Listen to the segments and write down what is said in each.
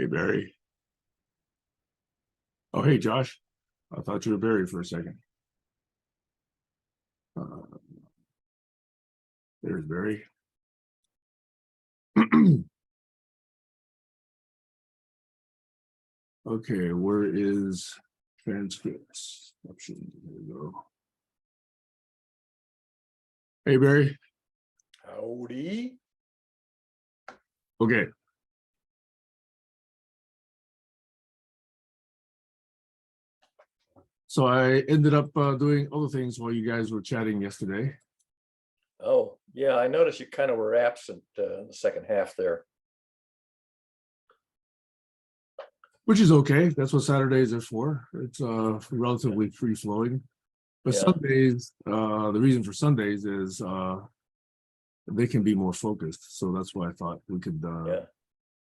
Hey, Barry. Oh, hey, Josh. I thought you were Barry for a second. Uh, there's Barry. Okay, where is transcripts? Option. There we go. Hey, Barry. Howdy. Okay. So I ended up doing other things while you guys were chatting yesterday. Oh, yeah, I noticed you kind of were absent in the second half there. Which is okay. That's what Saturdays are for. It's relatively free flowing. But Yeah. Sundays, the reason for Sundays is they can be more focused. So that's why I thought we could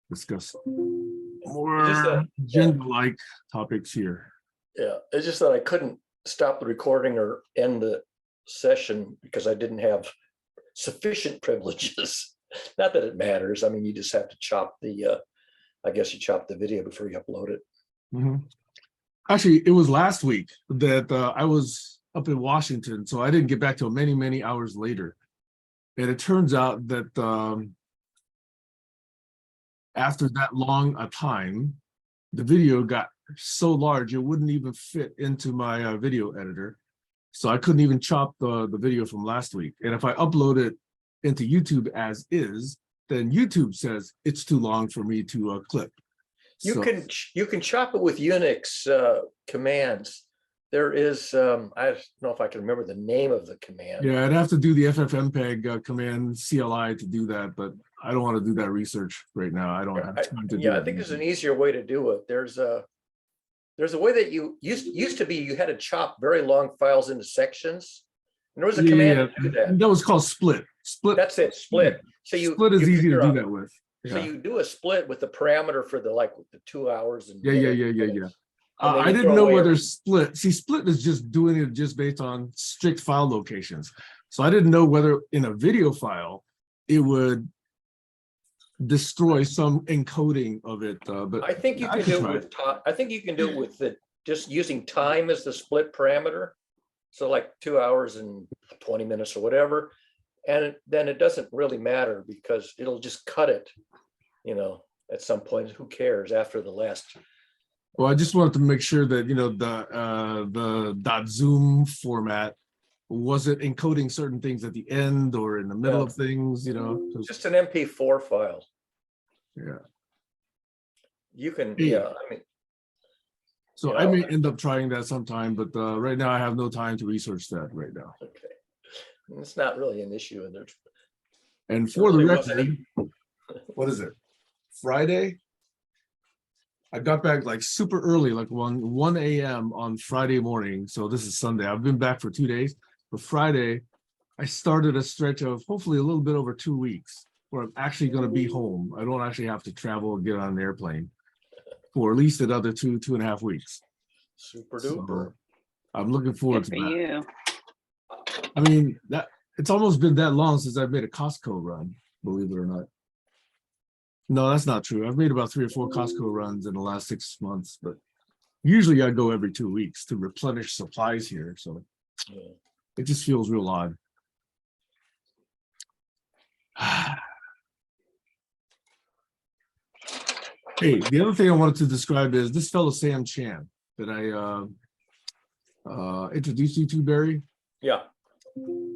discuss more agenda-like topics here. Yeah, it's just that I couldn't stop the recording or end the session because I didn't have sufficient privileges. Not that it matters. I mean, you just have to chop the, I guess you chop the video before you upload it. Mm-hmm. Actually, it was last week that I was up in Washington, so I didn't get back till many, many hours later. And it turns out that after that long a time, the video got so large it wouldn't even fit into my video editor. So I couldn't even chop the video from last week. And if I upload it into YouTube as is, then YouTube says it's too long for me to clip. You can chop it with Unix commands. There is, I don't know if I can remember the name of the command. Yeah, I'd have to do the FFmpeg command CLI to do that, but I don't want to do that research right now. I don't have time to do that. I think there's an easier way to do it. There's a way that you used to be, you had to chop very long files into sections. And there was a command to do that. That was called split. Split. That's it, split. So split is easy to do that with. Yeah. So you do a split with the parameter for the 2 hours and yeah. I didn't know whether split. See, split is just doing it just based on strict file locations. So I didn't know whether in a video file it would destroy some encoding of it. But I think you can do it with time. I think you can do it with just using time as the split parameter. So like 2 hours and 20 minutes or whatever. And then it doesn't really matter because it'll just cut it, at some point. Who cares after the last? Well, I just wanted to make sure that, the .zoom format wasn't encoding certain things at the end or in the middle of things, Just an MP4 file. Yeah. You can, So I may end up trying that sometime, but right now I have no time to research that right now. Okay. It's not really an issue in there. And for the record, what is it? Friday? I got back super early, like 1 a.m. on Friday morning. So this is Sunday. I've been back for 2 days. But Friday, I started a stretch of hopefully a little bit over 2 weeks where I'm actually going to be home. I don't actually have to travel and get on an airplane for at least another 2.5 weeks. Super duper. So I'm looking forward to that. I mean, it's almost been that long since I've made a Costco run, believe it or not. No, that's not true. I've made about 3 or 4 Costco runs in the last 6 months, but usually I go every 2 weeks to replenish supplies here. So it just feels real odd. Hey, the other thing I wanted to describe is this fellow Sam Chan that I introduced you to, Barry. Yeah.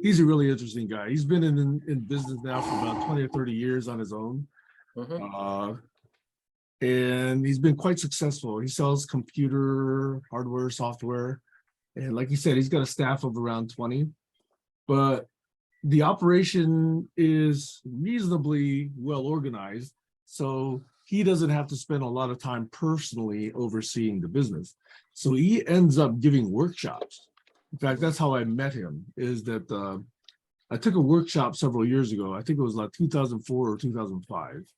He's a really interesting guy. He's been in business now for about 20 or 30 years on his own. Mm-hmm. And he's been quite successful. He sells computer hardware, software. And like you said, he's got a staff of around 20. But the operation is reasonably well organized. So he doesn't have to spend a lot of time personally overseeing the business. So he ends up giving workshops. In fact, that's how I met him, is that I took a workshop several years ago. I think it was like 2004 or 2005.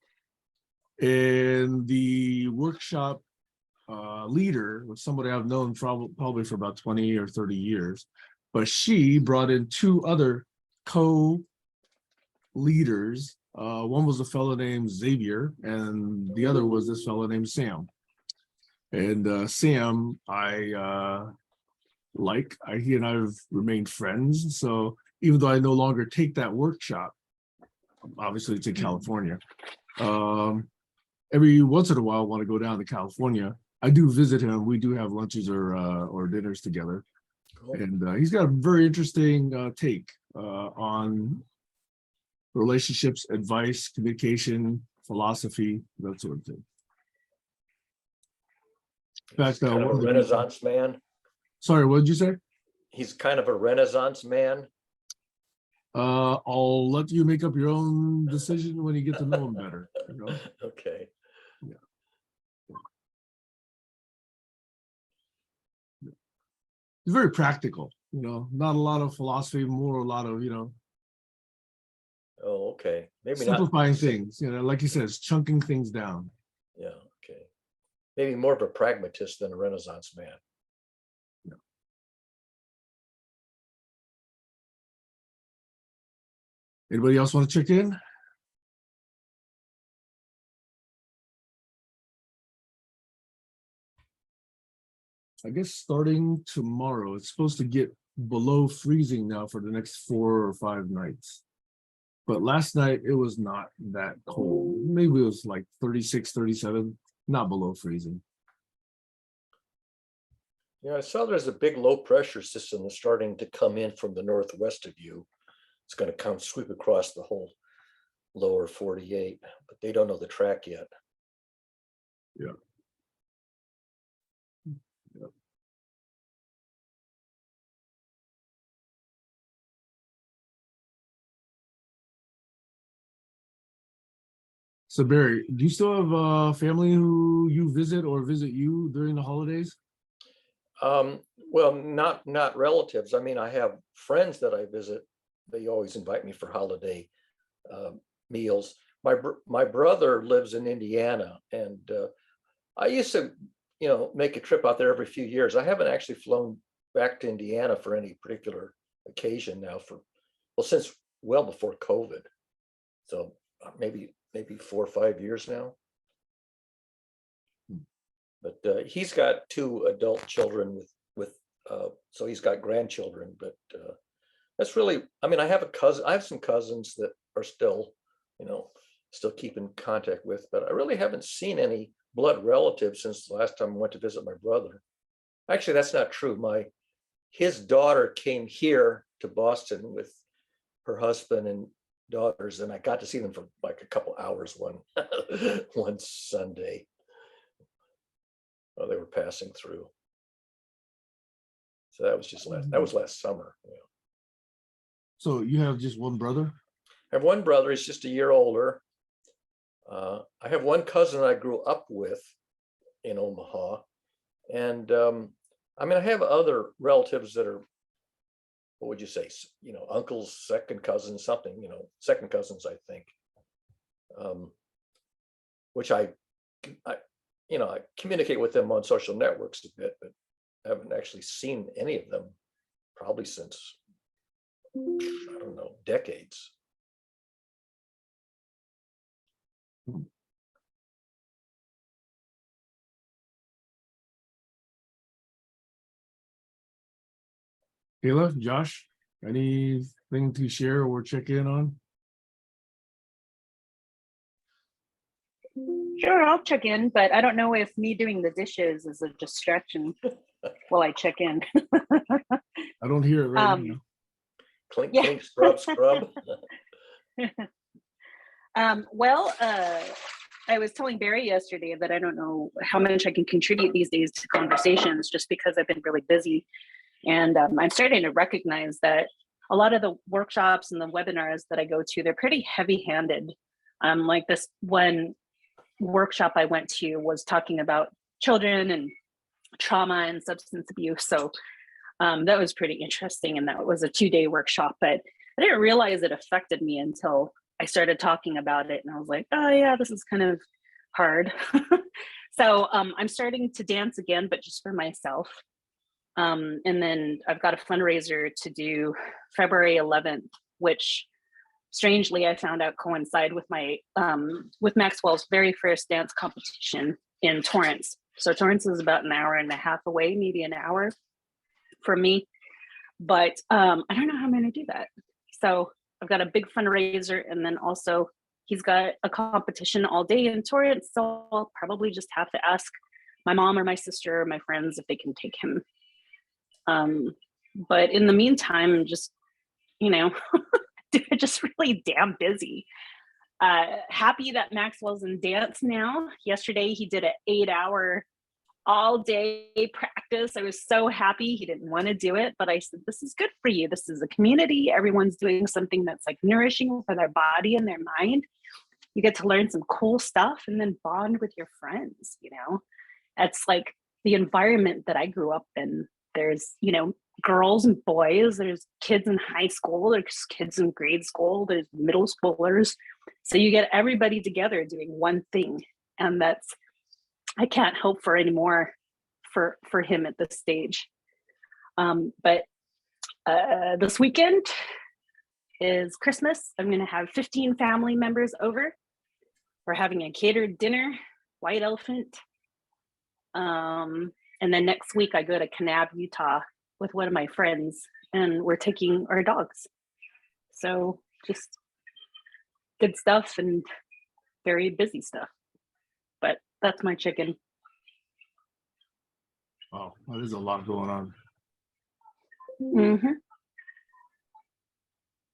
And the workshop leader was somebody I've known probably for about 20 or 30 years. But she brought in 2 other leaders. One was a fellow named Xavier, and the other was this fellow named Sam. And Sam, he and I have remained friends. So even though I no longer take that workshop, obviously it's in California, every once in a while I want to go down to California. I do visit him. We do have lunches or dinners together. Cool. And he's got a very interesting take on relationships, advice, communication, philosophy, that sort of thing. In fact, Kind of a Renaissance man. Sorry, what did you say? He's kind of a Renaissance man. I'll let you make up your own decision when you get to know him better. You know? Okay. Yeah. He's very practical, you know, not a lot of philosophy, more a lot of, you know, Oh, okay. Maybe simplifying not. things, you know, like he says, chunking things down. Yeah, okay. Maybe more of a pragmatist than a Renaissance man. Yeah. Anybody else want to check in? I guess starting tomorrow, it's supposed to get below freezing now for the next 4 or 5 nights. But last night it was not that cold. Maybe it was like 36, 37, not below freezing. Yeah, I saw there's a big low pressure system that's starting to come in from the northwest of you. It's going to come sweep across the whole lower 48, but they don't know the track yet. Yeah. Yeah. So Barry, do you still have family who you visit or visit you during the holidays? Well, not relatives. I mean, I have friends that I visit. They always invite me for holiday meals. My brother lives in Indiana, and I used to, you know, make a trip out there every few years. I haven't actually flown back to Indiana for any particular occasion now since well before COVID. So maybe 4 or 5 years now. But he's got 2 adult children so he's got grandchildren. But that's really, I mean, I have some cousins that are still, you know, still keep in contact with, but I really haven't seen any blood relatives since the last time I went to visit my brother. Actually, that's not true. His daughter came here to Boston with her husband and daughters, and I got to see them for like a couple hours one Sunday. Oh, they were passing through. So that was last summer. Yeah. So you have just one brother? I have one brother. He's just a year older. I have one cousin I grew up with in Omaha, and I mean, I have other relatives that are, what would you say, you know, uncles, second cousins, something, you know, second cousins, I think, which I you know, I communicate with them on social networks a bit, but I haven't actually seen any of them probably since, I don't know, decades. Kayla, Josh, anything to share or check in on? Sure, I'll check in, but I don't know if me doing the dishes is a distraction while I check in. I don't hear it right now. Clink, Yeah. clink, scrub, scrub. Well, I was telling Barry yesterday that I don't know how much I can contribute these days to conversations just because I've been really busy. And I'm starting to recognize that a lot of the workshops and the webinars that I go to, they're pretty heavy-handed. Like this one workshop I went to was talking about children and trauma and substance abuse. So that was pretty interesting. And that was a 2-day workshop, but I didn't realize it affected me until I started talking about it. And I was like, oh yeah, this is kind of hard. So I'm starting to dance again, but just for myself. And then I've got a fundraiser to do February 11th, which strangely, I found out coincide with my with Maxwell's very first dance competition in Torrance. So Torrance is about an hour and a half away, maybe an hour from me. But I don't know how I'm going to do that. So I've got a big fundraiser, and then also he's got a competition all day in Torrance. So I'll probably just have to ask my mom or my sister or my friends if they can take him. But in the meantime, just, you know, just really damn busy. Happy that Maxwell's in dance now. Yesterday he did an 8-hour all day practice. I was so happy. He didn't want to do it, but I said, this is good for you. This is a community. Everyone's doing something that's like nourishing for their body and their mind. You get to learn some cool stuff and then bond with your friends, you know. It's like the environment that I grew up in. There's, you know, girls and boys, there's kids in high school, there's kids in grade school, there's middle schoolers. So you get everybody together doing one thing. And that's, I can't hope for any more for him at this stage. But this weekend is Christmas. I'm going to have 15 family members over. We're having a catered dinner, white elephant. And then next week I go to Kanab, Utah with one of my friends, and we're taking our dogs. So just good stuff and very busy stuff. But that's my chicken. Wow, there's a lot going on. Mm-hmm.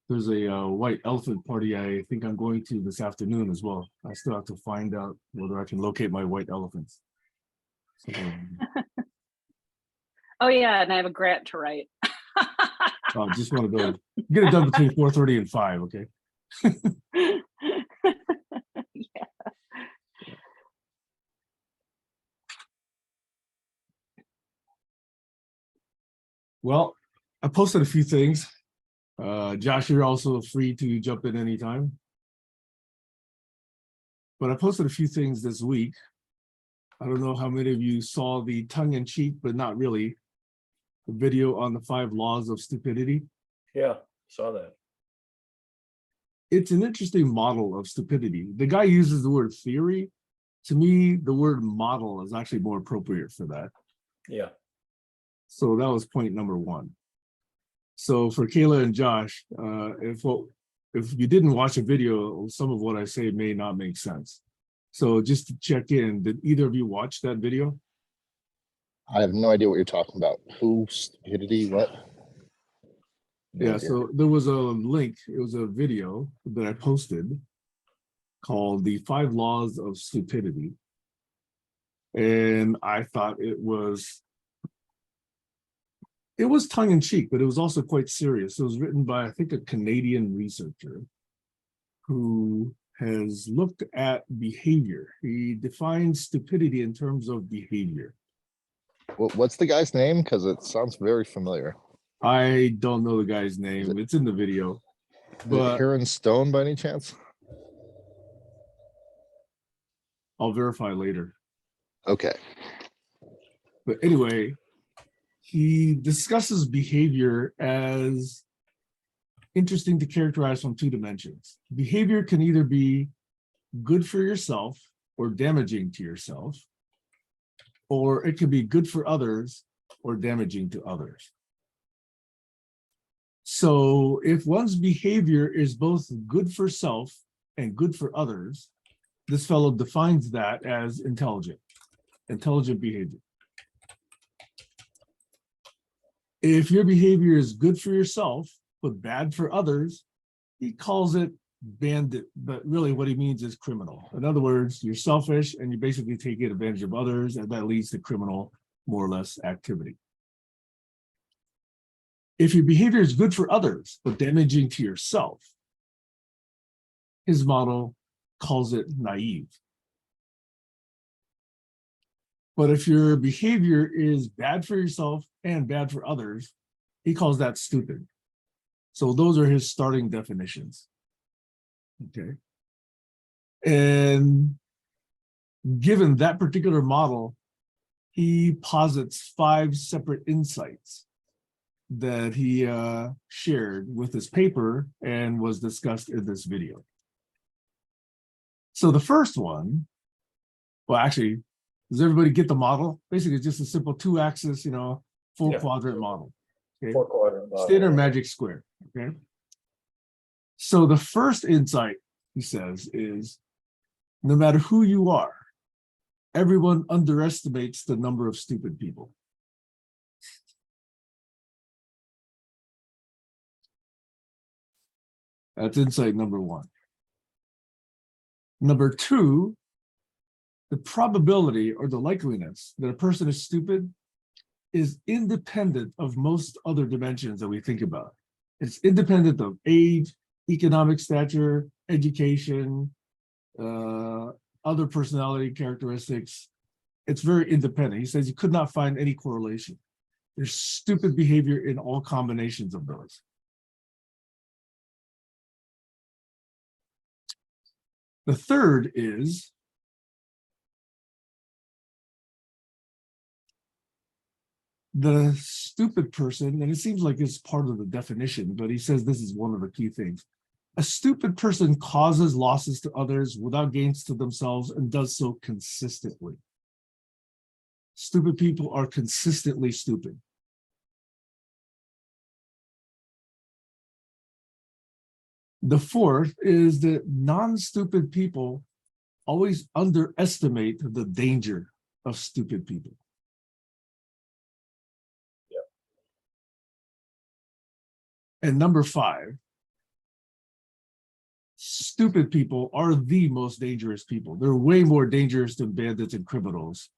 There's a white elephant party I think I'm going to this afternoon as well. I still have to find out whether I can locate my white elephants. So, Oh yeah, and I have a grant to write. just want to go get it done between 4:30 and 5, okay? Yeah. Well, I posted a few things. Josh, you're also free to jump in anytime. But I posted a few things this week. I don't know how many of you saw the tongue-in-cheek, but not really, the video on the 5 laws of stupidity. Yeah, saw that. It's an interesting model of stupidity. The guy uses the word theory. To me, the word model is actually more appropriate for that. Yeah. So that was point number 1. So for Kayla and Josh, if you didn't watch a video, some of what I say may not make sense. So just to check in, did either of you watch that video? I have no idea what you're talking about. Who, stupidity, what? No Yeah, idea. so there was a link. It was a video that I posted called The 5 Laws of Stupidity. And I thought it was tongue-in-cheek, but it was also quite serious. It was written by, I think, a Canadian researcher who has looked at behavior. He defines stupidity in terms of behavior. What's the guy's name? Because it sounds very familiar. I don't know the guy's name. It's in the video. Is it But Heron Stone by any chance? I'll verify later. Okay. But anyway, he discusses behavior as interesting to characterize from 2 dimensions. Behavior can either be good for yourself or damaging to yourself, or it can be good for others or damaging to others. So if one's behavior is both good for self and good for others, this fellow defines that as intelligent behavior. If your behavior is good for yourself, but bad for others, he calls it bandit, but really what he means is criminal. In other words, you're selfish and you basically take advantage of others, and that leads to criminal, more or less, activity. If your behavior is good for others, but damaging to yourself, his model calls it naive. But if your behavior is bad for yourself and bad for others, he calls that stupid. So those are his starting definitions. Okay. And given that particular model, he posits 5 separate insights that he shared with his paper and was discussed in this video. So the first one, well, actually, does everybody get the model? Basically, it's just a simple 2-axis, full Yeah. quadrant model. Okay. 4-quadrant model. Standard magic square. Okay. So the first insight, he says, is no matter who you are, everyone underestimates the number of stupid people. That's insight number one. Number two, the probability or the likeliness that a person is stupid is independent of most other dimensions that we think about. It's independent of age, economic stature, education, other personality characteristics. It's very independent. He says you could not find any correlation. There's stupid behavior in all combinations of those. The third is the stupid person, and it seems like it's part of the definition, but he says this is one of the key things. A stupid person causes losses to others without gains to themselves and does so consistently. Stupid people are consistently stupid. The fourth is that non-stupid people always underestimate the danger of stupid people. And number five, stupid people are the most dangerous people. They're way more dangerous than bandits and criminals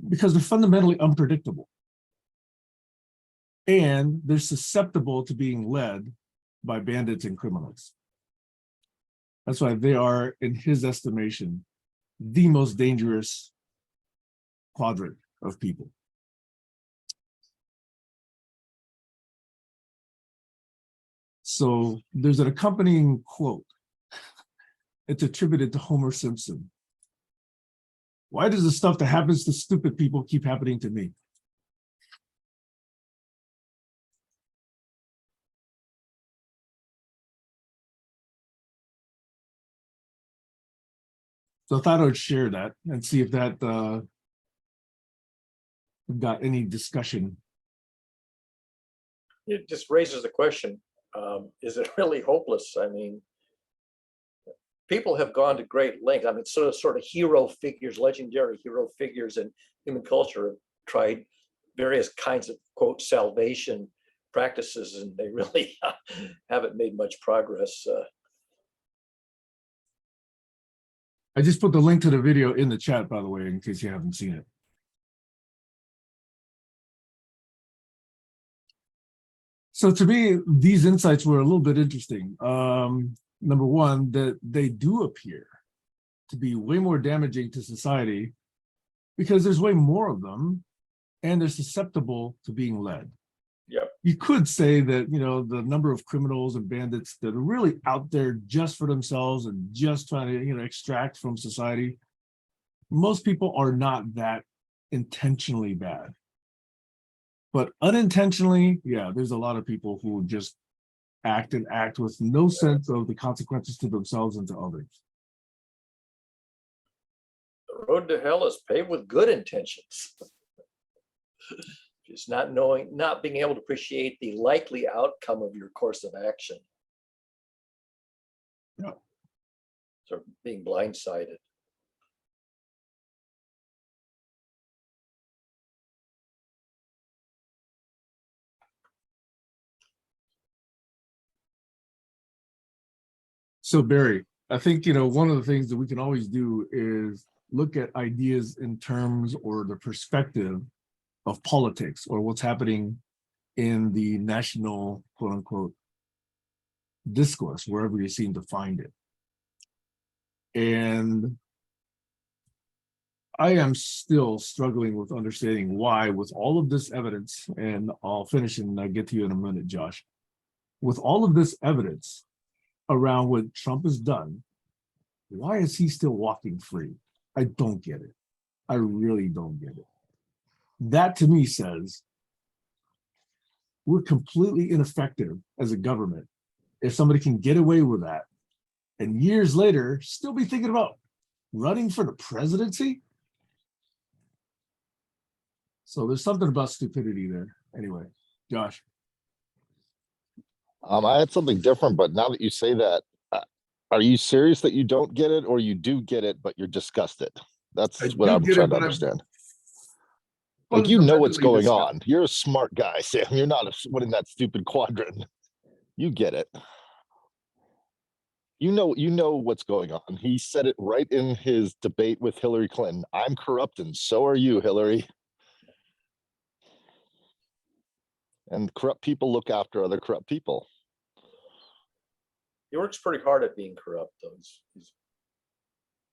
because they're fundamentally unpredictable. And they're susceptible to being led by bandits and criminals. That's why they are, in his estimation, the most dangerous quadrant of people. So there's an accompanying quote. It's attributed to Homer Simpson. Why does the stuff that happens to stupid people keep happening to me? So I thought I would share that and see if that got any discussion. It just raises the question, is it really hopeless? I mean, people have gone to great lengths. I mean, sort of hero figures, legendary hero figures in human culture have tried various kinds of, quote, salvation practices, and they really haven't made much progress. I just put the link to the video in the chat, by the way, in case you haven't seen it. So to me, these insights were a little bit interesting. Number one, that they do appear to be way more damaging to society because there's way more of them and they're susceptible to being led. Yep. You could say that, the number of criminals and bandits that are really out there just for themselves and just trying to, extract from society, most people are not that intentionally bad. But unintentionally, yeah, there's a lot of people who just act with no sense of the consequences to themselves and to others. The road to hell is paved with good intentions. Just not being able to appreciate the likely outcome of your course of action. Yeah. Sort of being blindsided. So Barry, I think, one of the things that we can always do is look at ideas in terms or the perspective of politics or what's happening in the national, quote unquote, discourse, wherever you seem to find it. And I am still struggling with understanding why, with all of this evidence, and I'll finish and I'll get to you in a minute, Josh. With all of this evidence around what Trump has done, why is he still walking free? I don't get it. I really don't get it. That to me says we're completely ineffective as a government if somebody can get away with that and years later still be thinking about running for the presidency. So there's something about stupidity there. Anyway, Josh. I had something different, but now that you say that, are you serious that you don't get it, or you do get it, but you're disgusted? That's I what do I'm get it, trying to but I'm understand. Like, you know what's fundamentally going on. disgusted. You're a smart guy, Sam. You're not one in that stupid quadrant. You get it. You know what's going on. He said it right in his debate with Hillary Clinton. I'm corrupt, and so are you, Hillary. And corrupt people look after other corrupt people. He works pretty hard at being corrupt, though. He's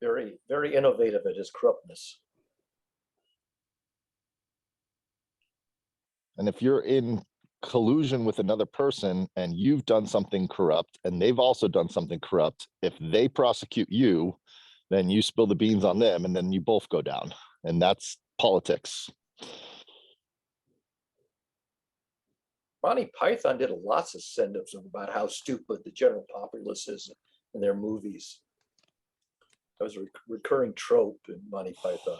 very, very innovative at his corruptness. And if you're in collusion with another person and you've done something corrupt and they've also done something corrupt, if they prosecute you, then you spill the beans on them and then you both go down. And that's politics. Monty Python did lots of send-ups about how stupid the general populace is in their movies. That was a recurring trope in Monty Python.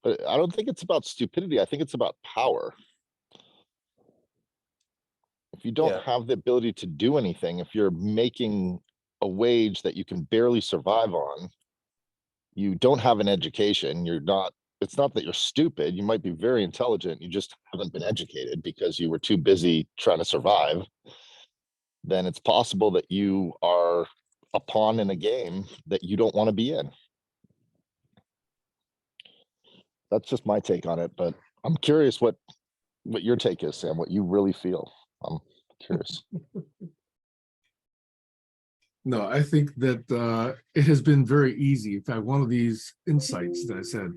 But I don't think it's about stupidity. I think it's about power. If you don't Yeah. have the ability to do anything, if you're making a wage that you can barely survive on, you don't have an education, it's not that you're stupid, you might be very intelligent, you just haven't been educated because you were too busy trying to survive, then it's possible that you are a pawn in a game that you don't want to be in. That's just my take on it, but I'm curious what your take is, Sam, what you really feel. I'm curious. No, I think that it has been very easy. In fact, one of these insights that I said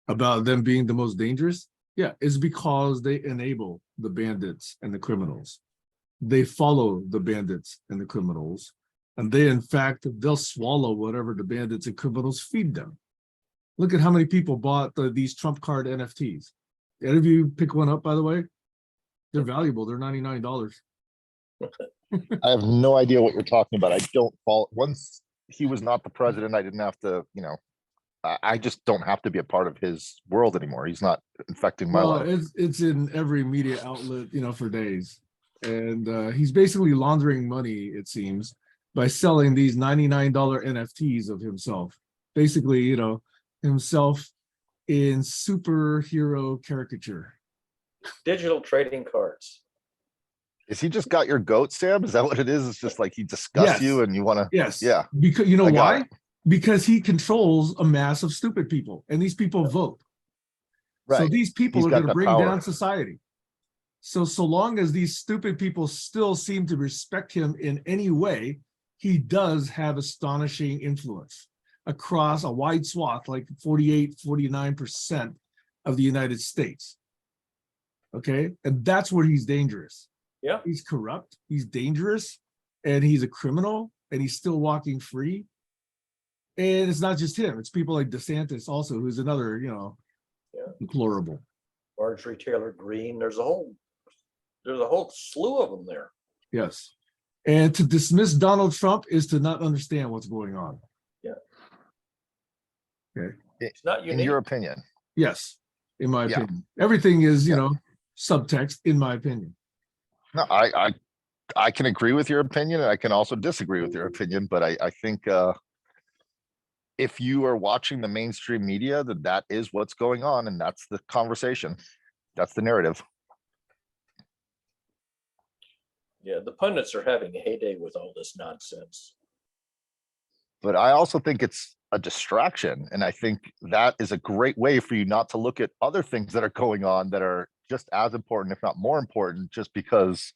about them being the most dangerous, yeah, is because they enable the bandits and the criminals. They follow the bandits and the criminals, and they, in fact, they'll swallow whatever the bandits and criminals feed them. Look at how many people bought these Trump card NFTs. Any of you pick one up, by the way? They're valuable. They're $99. I have no idea what you're talking about. I don't follow. Once he was not the president, I didn't have to, I just don't have to be a part of his world anymore. He's not infecting my Well, life. it's in every media outlet, for days. And he's basically laundering money, it seems, by selling these $99 NFTs of himself. Basically, himself in superhero caricature. Digital trading cards. Is he just got your goat, Sam? Is that what it is? It's just like he disgusts you and you want to. Yes. Yeah. Because you know why? It. Because he controls a mass of stupid people, and these people vote. Right. So these people He's are got going to the bring power. down society. So long as these stupid people still seem to respect him in any way, he does have astonishing influence across a wide swath, like 48, 49% of the United States. Okay. And that's where he's dangerous. Yeah. He's corrupt, he's dangerous, and he's a criminal, and he's still walking free. And it's not just him, it's people like DeSantis also, who's another, deplorable. Marjorie Taylor Greene. There's a whole slew of them there. Yes. And to dismiss Donald Trump is to not understand what's going on. Yeah. Okay. It's not unique. In your opinion. Yes, in my Yeah. opinion. Everything is, subtext, in my opinion. No, I can agree with your opinion, and I can also disagree with your opinion, but I think if you are watching the mainstream media, that is what's going on, and that's the conversation. That's the narrative. Yeah, the pundits are having a heyday with all this nonsense. But I also think it's a distraction, and I think that is a great way for you not to look at other things that are going on that are just as important, if not more important, just because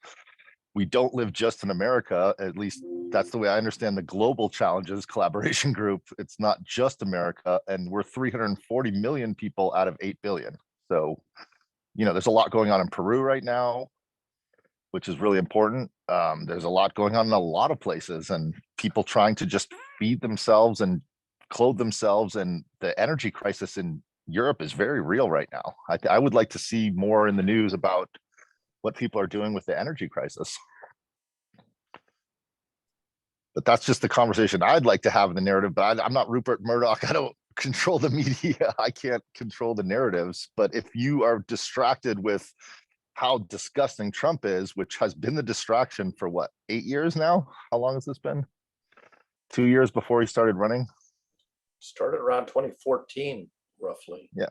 we don't live just in America. At least that's the way I understand the global challenges collaboration group. It's not just America, and we're 340 million people out of 8 billion. So, there's a lot going on in Peru right now, which is really important. There's a lot going on in a lot of places, and people trying to just feed themselves and clothe themselves, and the energy crisis in Europe is very real right now. I would like to see more in the news about what people are doing with the energy crisis. But that's just the conversation I'd like to have in the narrative. But I'm not Rupert Murdoch. I don't control the media. I can't control the narratives. But if you are distracted with how disgusting Trump is, which has been the distraction for what, 8 years now? How long has this been? 2 years before he started running? Started around 2014, roughly. Yeah.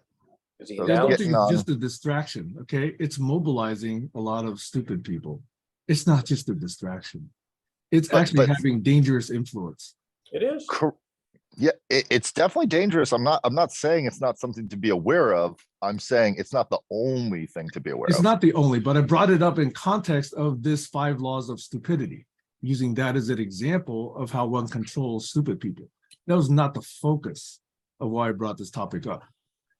Is he So I don't announced? think it's just a distraction, okay? It's mobilizing a lot of stupid people. It's not just a distraction. It's actually having dangerous influence. It is. Yeah, it's definitely dangerous. I'm not saying it's not something to be aware of. I'm saying it's not the only thing to be aware It's of. not the only, but I brought it up in context of this 5 laws of stupidity, using that as an example of how one controls stupid people. That was not the focus of why I brought this topic up.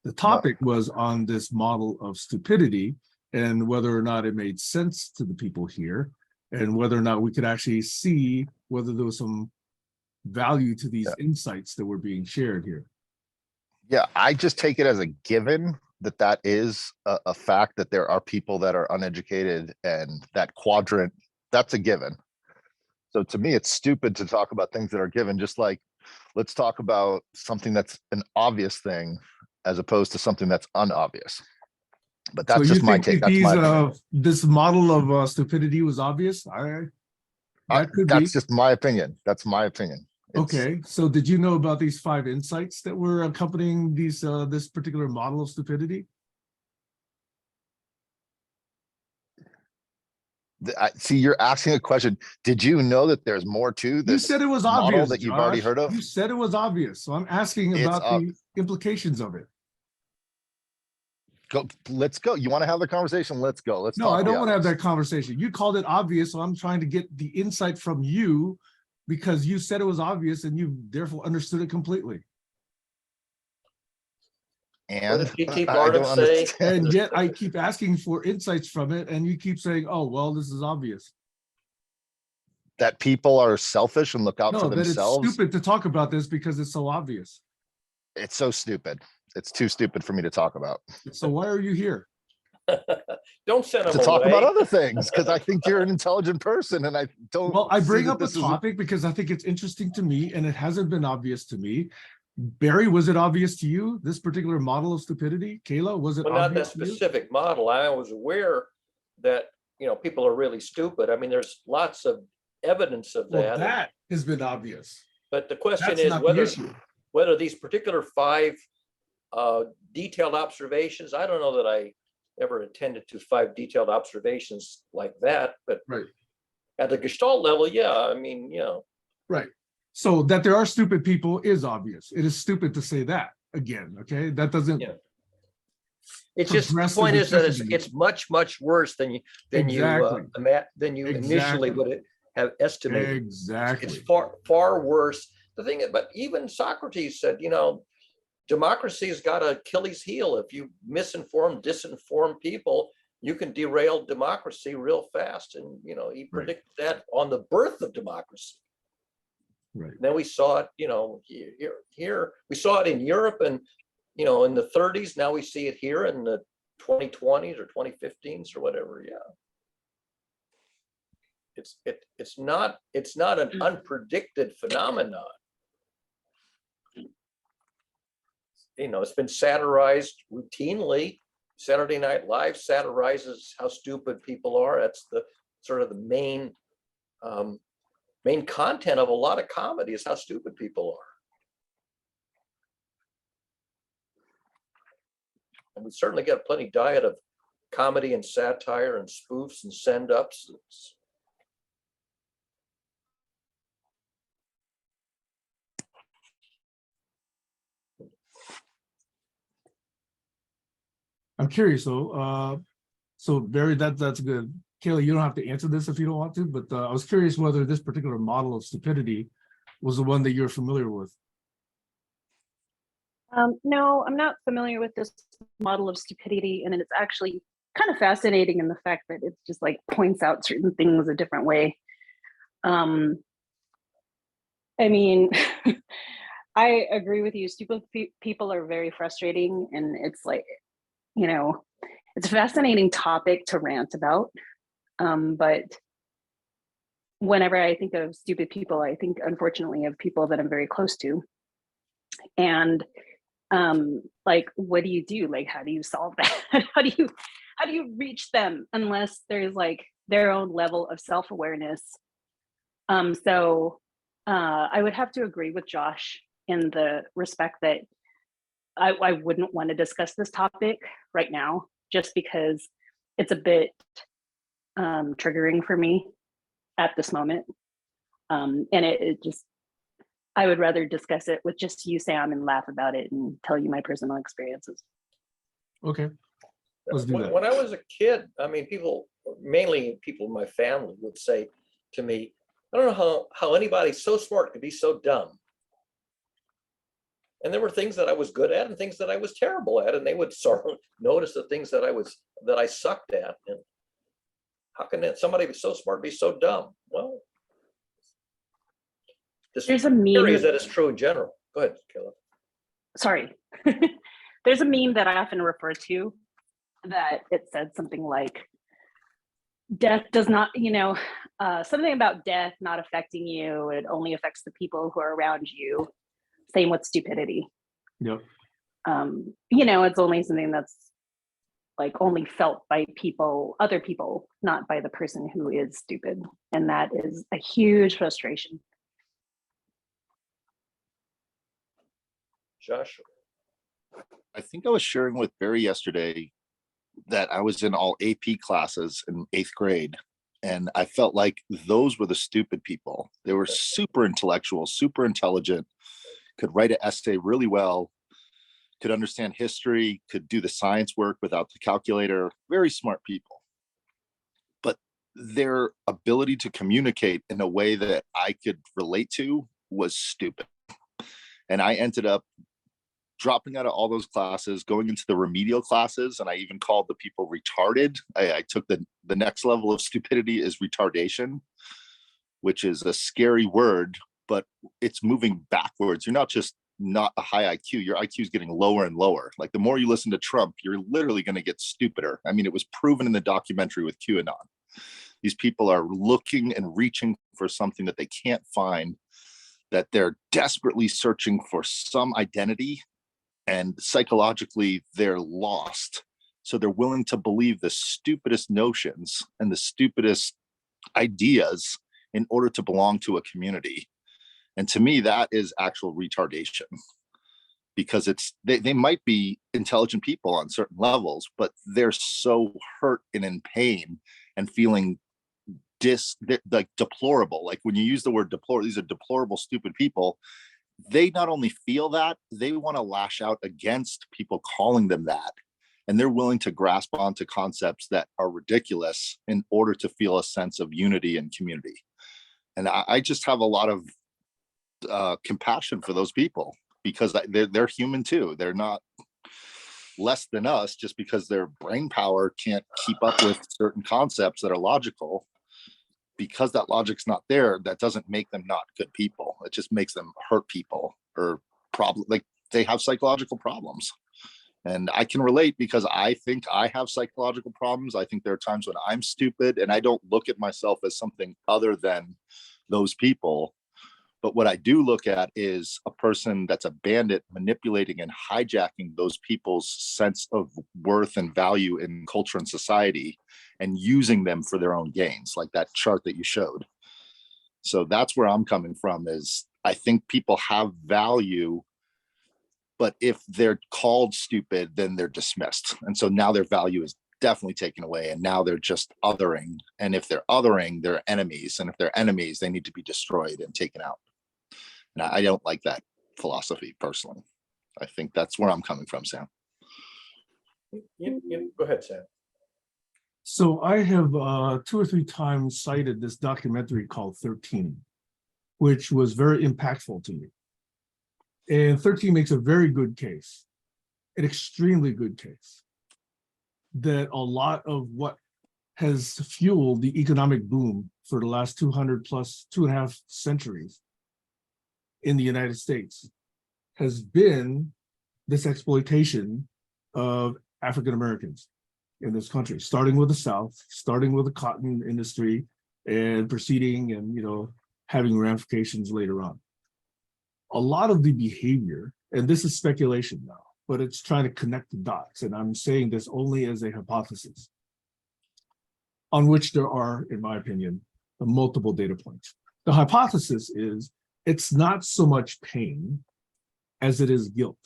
The topic was on this model of stupidity and whether or not it made sense to the people here, and whether or not we could actually see whether there was some value to these insights that were being shared here. Yeah, I just take it as a given that is a fact, that there are people that are uneducated, and that quadrant, that's a given. So to me, it's stupid to talk about things that are given, just like let's talk about something that's an obvious thing as opposed to something that's unobvious. But that's So just you my think take. if That's these, my opinion. this model of stupidity was obvious? That could be. That's just my opinion. That's my opinion. Okay, so did you know about these 5 insights that were accompanying these this particular model of stupidity? See, you're asking a question. Did you know that there's more to this? You said it was model obvious that you've already Josh. heard of? You said it was obvious, so I'm asking It's about the implications of it. Go. Let's go. You want to have the conversation? Let's go. Let's No, talk. I don't the want to have obvious. that conversation. You called it obvious, so I'm trying to get the insight from you because you said it was obvious and you therefore understood it completely. What And did P.T. I Barnum don't say? understand. And yet I keep asking for insights from it, and you keep saying, "Oh, well, this is obvious." That people are selfish and look out for No, that it's themselves. stupid to talk about this because it's so obvious. It's so stupid. It's too stupid for me to talk about. So why are you here? Don't send To them talk away. about other things, because I think you're an intelligent person, and I don't. Well, I see bring that up a this is topic because I think it's interesting to me and it hasn't been obvious to me. Barry, was it obvious to you, this particular model of stupidity? Kayla, was it Well, not that obvious to you? specific model. I was aware that, people are really stupid. I mean, there's lots of evidence of Well, that. that has been obvious. But the question That's is not the issue. whether these particular 5 detailed observations, I don't know that I ever attended to 5 detailed observations like that, but Right. at the Gestalt level, yeah, I mean, Right. So that there are stupid people is obvious. It is stupid to say that again. Okay. That doesn't. Yeah. It's just, the progress the point is that necessity. it's much, much worse than you Exactly. initially Exactly. would have estimated. Exactly. It's far, far worse. The thing, but even Socrates said, democracy's got an Achilles heel. If you misinform, disinform people, you can derail democracy real fast. And, he predicted that on the birth of democracy. Right. Then we saw it, here we saw it in Europe and, in the 30s. Now we see it here in the 2020s or 2015s or whatever. Yeah. It's not an unpredicted phenomenon. It's been satirized routinely. Saturday Night Live satirizes how stupid people are. That's the sort of the main content of a lot of comedy is how stupid people are. And we certainly get plenty diet of comedy and satire and spoofs and send-ups. I'm curious though. So Barry, that's good. Kayla, you don't have to answer this if you don't want to, but I was curious whether this particular model of stupidity was the one that you're familiar with. No, I'm not familiar with this model of stupidity, and it's actually kind of fascinating in the fact that it's just like points out certain things a different way. I mean, I agree with you. Stupid people are very frustrating, and it's like, you know, it's a fascinating topic to rant about. But whenever I think of stupid people, I think unfortunately of people that I'm very close to. And like, what do you do? Like, how do you solve that? How do you reach them unless there's like their own level of self-awareness? So I would have to agree with Josh in the respect that I wouldn't want to discuss this topic right now, just because it's a bit triggering for me at this moment. And it just, I would rather discuss it with just you, Sam, and laugh about it and tell you my personal experiences. Okay, let's do that. When I was a kid, I mean, people, mainly people in my family, would say to me, I don't know how anybody so smart could be so dumb. And there were things that I was good at and things that I was terrible at, and they would sort of notice the things that I sucked at. And how can somebody be so smart be so dumb? Well, There's a theory is meme. that it's true in general. Go ahead, Caleb. Sorry. There's a meme that I often refer to that it said something like, death does not, something about death not affecting you. It only affects the people who are around you. Same with stupidity. Yep. It's only something that's like only felt by other people, not by the person who is stupid. And that is a huge frustration. Josh. I think I was sharing with Barry yesterday that I was in all AP classes in 8th grade. And I felt like those were the stupid people. They were super intellectual, super intelligent, could write an essay really well, could understand history, could do the science work without the calculator, very smart people. But their ability to communicate in a way that I could relate to was stupid. And I ended up dropping out of all those classes, going into the remedial classes, and I even called the people retarded. I took the next level of stupidity is retardation, which is a scary word, but it's moving backwards. You're not just not a high IQ, your IQ is getting lower and lower. Like the more you listen to Trump, you're literally going to get stupider. I mean, it was proven in the documentary with QAnon. These people are looking and reaching for something that they can't find, that they're desperately searching for some identity, and psychologically they're lost. So they're willing to believe the stupidest notions and the stupidest ideas in order to belong to a community. And to me, that is actual retardation, because they might be intelligent people on certain levels, but they're so hurt and in pain and feeling like deplorable. Like when you use the word deplorable, these are deplorable, stupid people. They not only feel that, they want to lash out against people calling them that. And they're willing to grasp onto concepts that are ridiculous in order to feel a sense of unity and community. And I just have a lot of compassion for those people, because they're human too. They're not less than us just because their brain power can't keep up with certain concepts that are logical. Because that logic's not there, that doesn't make them not good people. It just makes them hurt people or like they have psychological problems. And I can relate because I think I have psychological problems. I think there are times when I'm stupid and I don't look at myself as something other than those people. But what I do look at is a person that's a bandit manipulating and hijacking those people's sense of worth and value in culture and society and using them for their own gains, like that chart that you showed. So that's where I'm coming from, is I think people have value, but if they're called stupid, then they're dismissed. And so now their value is definitely taken away, and now they're just othering. And if they're othering, they're enemies. And if they're enemies, they need to be destroyed and taken out. And I don't like that philosophy personally. I think that's where I'm coming from, Sam. Go ahead, Sam. So I have 2 or 3 times cited this documentary called 13, which was very impactful to me. And 13 makes a very good case, an extremely good case, that a lot of what has fueled the economic boom for the last 200 plus 2.5 centuries in the United States has been this exploitation of African Americans in this country, starting with the South, starting with the cotton industry, and proceeding and, you know, having ramifications later on. A lot of the behavior, and this is speculation now, but it's trying to connect the dots, and I'm saying this only as a hypothesis, on which there are, in my opinion, multiple data points. The hypothesis is it's not so much pain as it is guilt.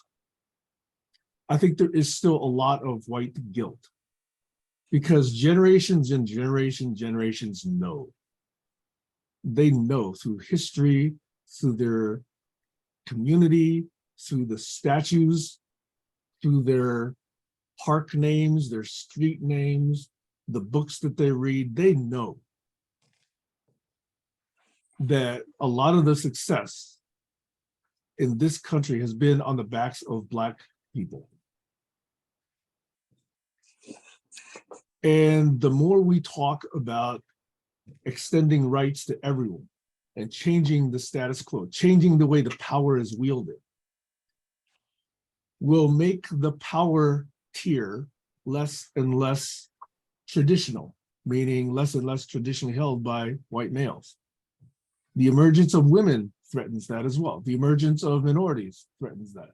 I think there is still a lot of white guilt because generations and generations know. They know through history, through their community, through the statues, through their park names, their street names, the books that they read, they know that a lot of the success in this country has been on the backs of Black people. And the more we talk about extending rights to everyone and changing the status quo, changing the way the power is wielded, will make the power tier less and less traditional, meaning less and less traditionally held by white males. The emergence of women threatens that as well. The emergence of minorities threatens that.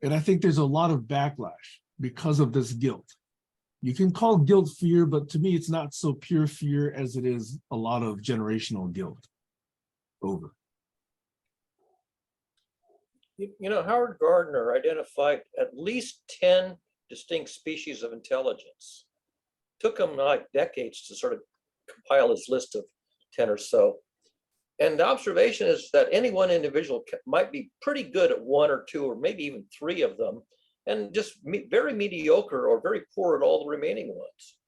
And I think there's a lot of backlash because of this guilt. You can call guilt fear, but to me, it's not so pure fear as it is a lot of generational guilt. Over. You know, Howard Gardner identified at least 10 distinct species of intelligence. Took him like decades to sort of compile his list of 10 or so. And the observation is that any one individual might be pretty good at one or two, or maybe even three of them, and just very mediocre or very poor at all the remaining ones.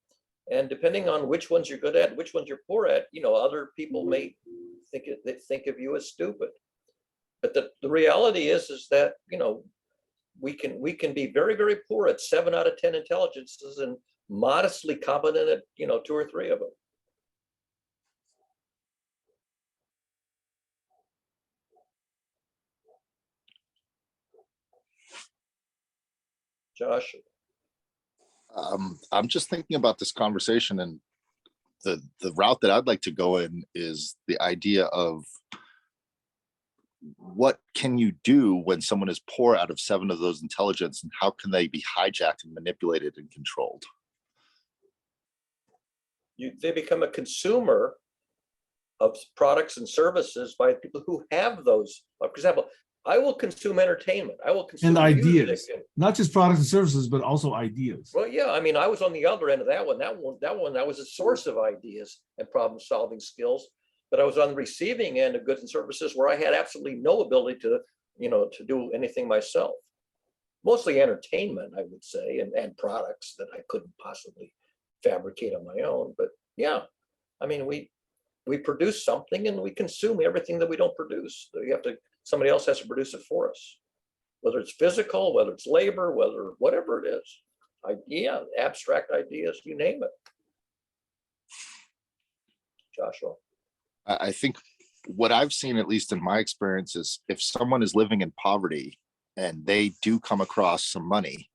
And depending on which ones you're good at, which ones you're poor at, you know, other people may think of you as stupid. But the reality is that, you know, we can be very, very poor at 7 out of 10 intelligences and modestly competent at, you know, 2 or 3 of them. Josh? I'm just thinking about this conversation, and the route that I'd like to go in is the idea of what can you do when someone is poor out of 7 of those intelligence, and how can they be hijacked and manipulated and controlled? They become a consumer of products and services by people who have those. For example, I will consume entertainment. I will consume And ideas, music. not just products and services, but also ideas. Well, yeah, I mean, I was on the other end of that one. That was a source of ideas and problem-solving skills. But I was on the receiving end of goods and services where I had absolutely no ability to, you know, to do anything myself. Mostly entertainment, I would say, and products that I couldn't possibly fabricate on my own. But yeah, I mean, we produce something and we consume everything that we don't produce. So somebody else has to produce it for us, whether it's physical, whether it's labor, whatever it is. Abstract ideas, you name it. Joshua. I think what I've seen, at least in my experience, is if someone is living in poverty and they do come across some money,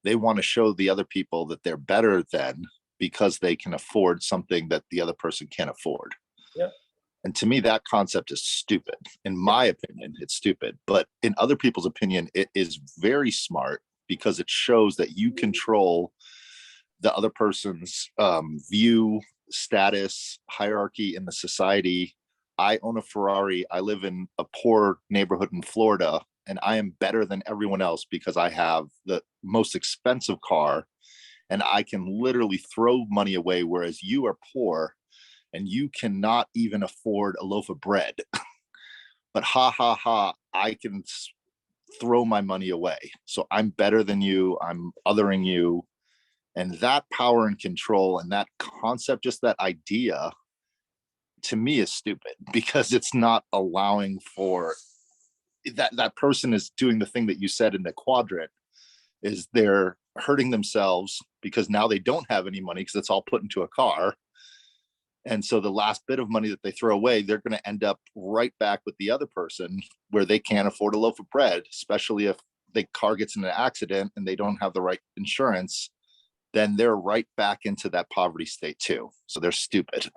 they want to show the other people that they're better than, because they can afford something that the other person can't afford. Yeah. And to me, that concept is stupid. In my opinion, it's stupid. But in other people's opinion, it is very smart, because it shows that you control the other person's view, status, hierarchy in the society. I own a Ferrari. I live in a poor neighborhood in Florida, and I am better than everyone else because I have the most expensive car, and I can literally throw money away, whereas you are poor and you cannot even afford a loaf of bread. But I can throw my money away. So I'm better than you. I'm othering you. And that power and control and that concept, just that idea, to me is stupid, because it's not allowing for that person is doing the thing that you said in the quadrant, is they're hurting themselves because now they don't have any money because it's all put into a car. And so the last bit of money that they throw away, they're going to end up right back with the other person where they can't afford a loaf of bread, especially if the car gets in an accident and they don't have the right insurance, then they're right back into that poverty state too. So they're stupid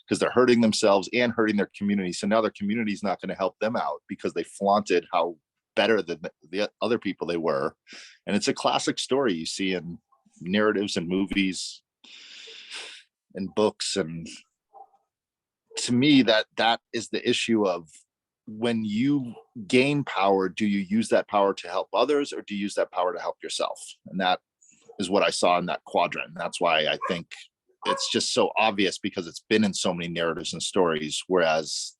because they're hurting themselves and hurting their community. So now their community is not going to help them out because they flaunted how better than the other people they were. And it's a classic story you see in narratives and movies and books. And to me, that is the issue of, when you gain power, do you use that power to help others, or do you use that power to help yourself? And that is what I saw in that quadrant. That's why I think it's just so obvious, because it's been in so many narratives and stories, whereas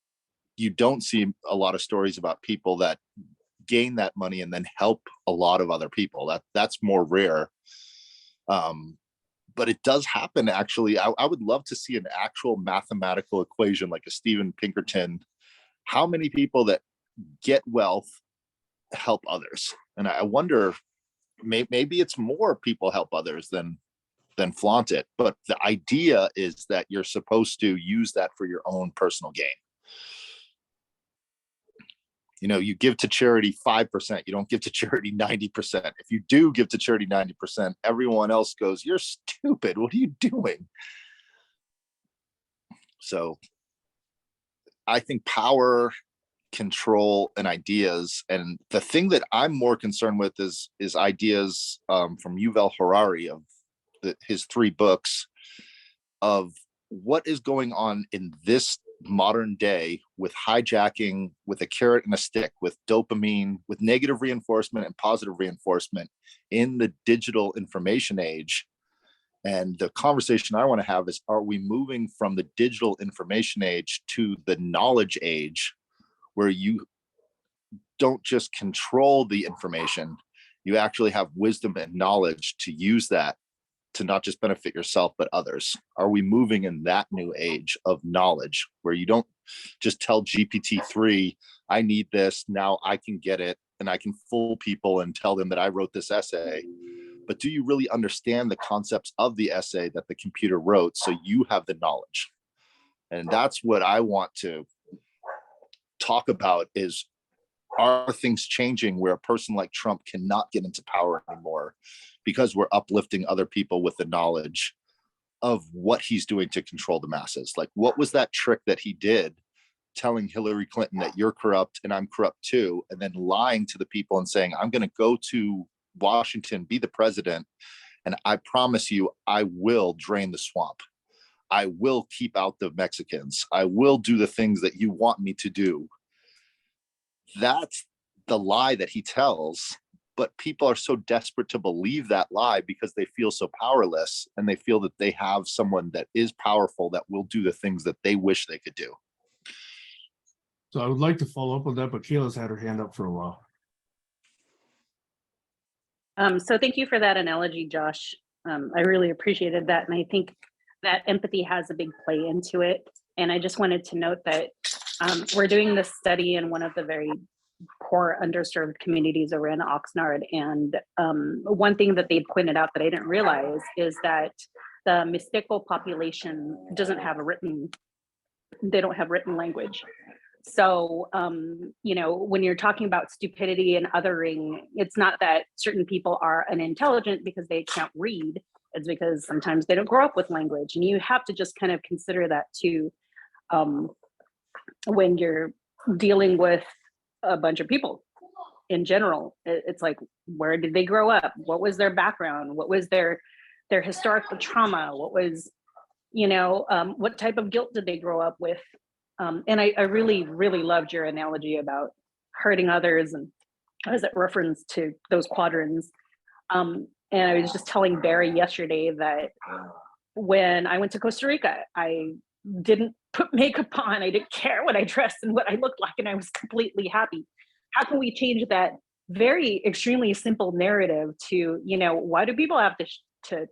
you don't see a lot of stories about people that gain that money and then help a lot of other people. That's more rare. But it does happen, actually. I would love to see an actual mathematical equation, like a Steven Pinkerton. How many people that get wealth help others? And I wonder, maybe it's more people help others than flaunt it. But the idea is that you're supposed to use that for your own personal gain. You know, you give to charity 5%, you don't give to charity 90%. If you do give to charity 90%, everyone else goes, "You're stupid. What are you doing?" So I think power, control, and ideas. And the thing that I'm more concerned with is ideas from Yuval Harari, of his 3 books, of what is going on in this modern day with hijacking, with a carrot and a stick, with dopamine, with negative reinforcement and positive reinforcement in the digital information age. And the conversation I want to have is, are we moving from the digital information age to the knowledge age, where you don't just control the information, you actually have wisdom and knowledge to use that to not just benefit yourself, but others? Are we moving in that new age of knowledge, where you don't just tell GPT-3, "I need this, now I can get it, and I can fool people and tell them that I wrote this essay"? But do you really understand the concepts of the essay that the computer wrote, so you have the knowledge? And that's what I want to talk about, is, are things changing where a person like Trump cannot get into power anymore because we're uplifting other people with the knowledge of what he's doing to control the masses? Like, what was that trick that he did, telling Hillary Clinton that you're corrupt and I'm corrupt too, and then lying to the people and saying, "I'm going to go to Washington, be the president, and I promise you I will drain the swamp. I will keep out the Mexicans. I will do the things that you want me to do." That's the lie that he tells. But people are so desperate to believe that lie because they feel so powerless, and they feel that they have someone that is powerful that will do the things that they wish they could do. So I would like to follow up on that, but Kayla's had her hand up for a while. So thank you for that analogy, Josh. I really appreciated that. And I think that empathy has a big play into it. And I just wanted to note that we're doing this study in one of the very poor, underserved communities over in Oxnard. And one thing that they pointed out that I didn't realize is that the Mixteco population doesn't have they don't have written language. So, when you're talking about stupidity and othering, it's not that certain people are unintelligent because they can't read. It's because sometimes they don't grow up with language. And you have to just kind of consider that too, when you're dealing with a bunch of people in general. It's like, where did they grow up? What was their background? What was their historical trauma? What was, what type of guilt did they grow up with? And I really, really loved your analogy about hurting others, and as it referenced to those quadrants. And I was just telling Barry yesterday that when I went to Costa Rica, I didn't put makeup on. I didn't care what I dressed and what I looked like, and I was completely happy. How can we change that very extremely simple narrative to, why do people have to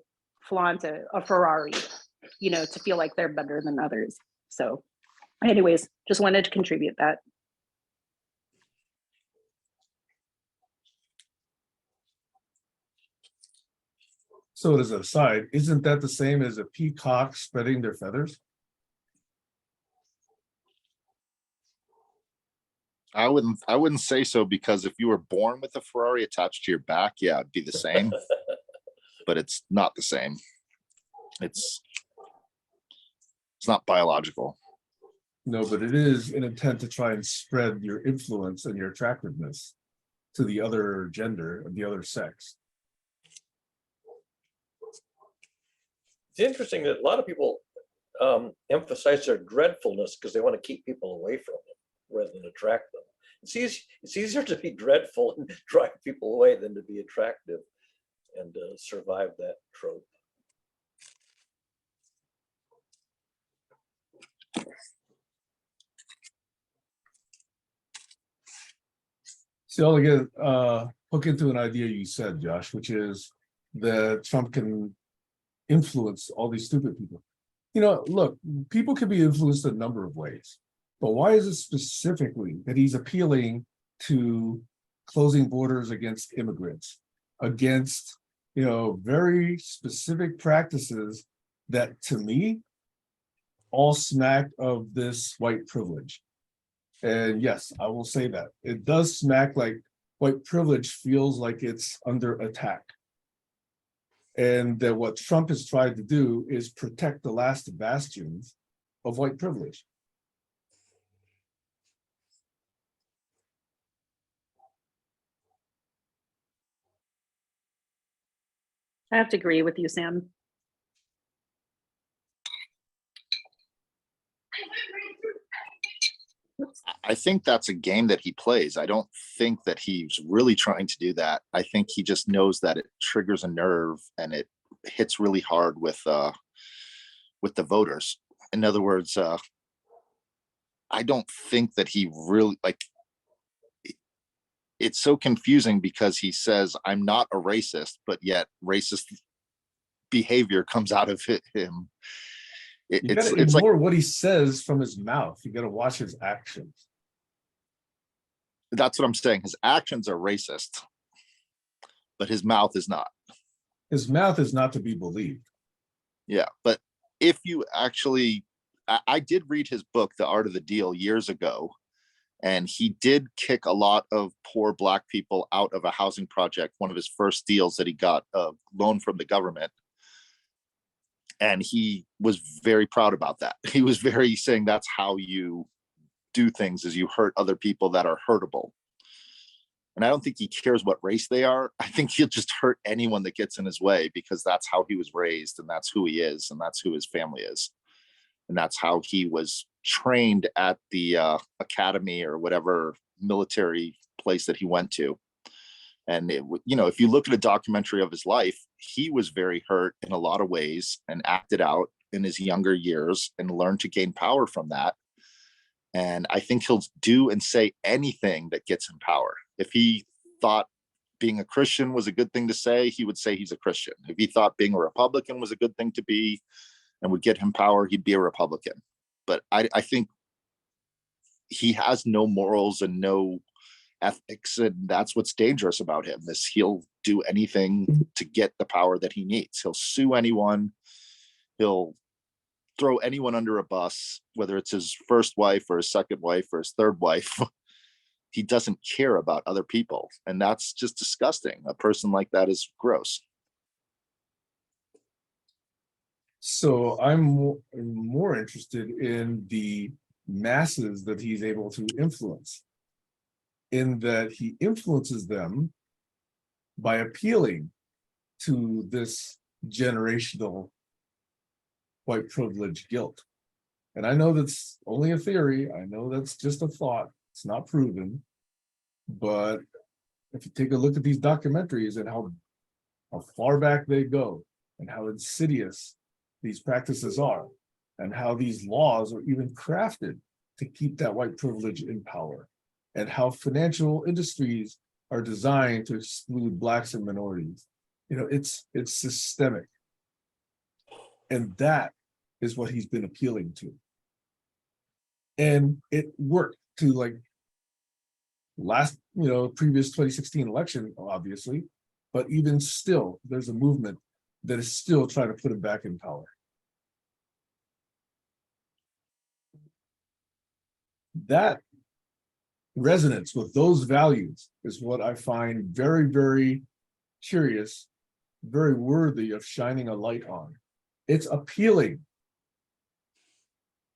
flaunt a Ferrari, to feel like they're better than others? So anyways, just wanted to contribute that. So as an aside, isn't that the same as a peacock spreading their feathers? I wouldn't say so, because if you were born with a Ferrari attached to your back, yeah, it'd be the same, but it's not the same. It's not biological. No, but it is an intent to try and spread your influence and your attractiveness to the other gender, the other sex. It's interesting that a lot of people emphasize their dreadfulness because they want to keep people away from them rather than attract them. It's easier to be dreadful and drive people away than to be attractive and survive that trope. So I'll again hook into an idea you said, Josh, which is that Trump can influence all these stupid people. You know, look, people can be influenced a number of ways, but why is it specifically that he's appealing to closing borders against immigrants, against, you know, very specific practices that to me all smack of this white privilege? And yes, I will say that it does smack like white privilege feels like it's under attack. And that what Trump has tried to do is protect the last bastions of white privilege. I have to agree with you, Sam. I think that's a game that he plays. I don't think that he's really trying to do that. I think he just knows that it triggers a nerve and it hits really hard with the voters. In other words, I don't think that he really like. It's so confusing because he says, I'm not a racist, but yet racist behavior comes out of him. You gotta ignore what he says from his mouth. You gotta watch his actions. That's what I'm saying. His actions are racist, but his mouth is not. His mouth is not to be believed. Yeah, but if you actually, I did read his book, The Art of the Deal, years ago, and he did kick a lot of poor Black people out of a housing project, one of his first deals that he got a loan from the government. And he was very proud about that. He was very saying that's how you do things, is you hurt other people that are hurtable. And I don't think he cares what race they are. I think he'll just hurt anyone that gets in his way, because that's how he was raised and that's who he is and that's who his family is. And that's how he was trained at the academy or whatever military place that he went to. And you know, if you look at a documentary of his life, he was very hurt in a lot of ways and acted out in his younger years and learned to gain power from that. And I think he'll do and say anything that gets him power. If he thought being a Christian was a good thing to say, he would say he's a Christian. If he thought being a Republican was a good thing to be and would get him power, he'd be a Republican. But I think he has no morals and no ethics, and that's what's dangerous about him, is he'll do anything to get the power that he needs. He'll sue anyone. He'll throw anyone under a bus, whether it's his first wife or his second wife or his third wife. He doesn't care about other people, and that's just disgusting. A person like that is gross. So I'm more interested in the masses that he's able to influence, in that he influences them by appealing to this generational white privilege guilt. And I know that's only a theory. I know that's just a thought. It's not proven. But if you take a look at these documentaries and how far back they go and how insidious these practices are and how these laws are even crafted to keep that white privilege in power, and how financial industries are designed to exclude Blacks and minorities. You know, it's systemic. And that is what he's been appealing to. And it worked to like previous 2016 election, obviously, but even still, there's a movement that is still trying to put him back in power. That resonance with those values is what I find very, very curious, very worthy of shining a light on. It's appealing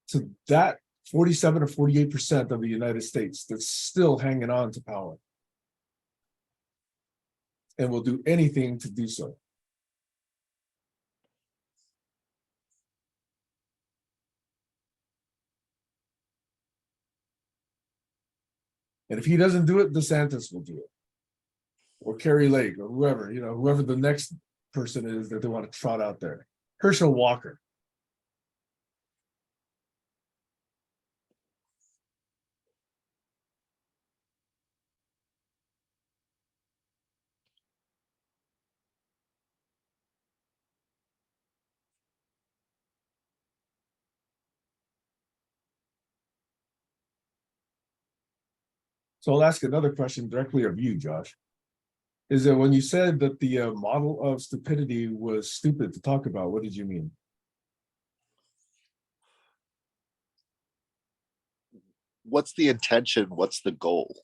to that 47 or 48% of the United States that's still hanging on to power and will do anything to do so. And if he doesn't do it, DeSantis will do it. Or Kerry Lake, or whoever, whoever the next person is that they want to trot out there. Herschel Walker. So I'll ask another question directly of you, Josh. Is that when you said that the model of stupidity was stupid to talk about, what did you mean? What's the intention? What's the goal?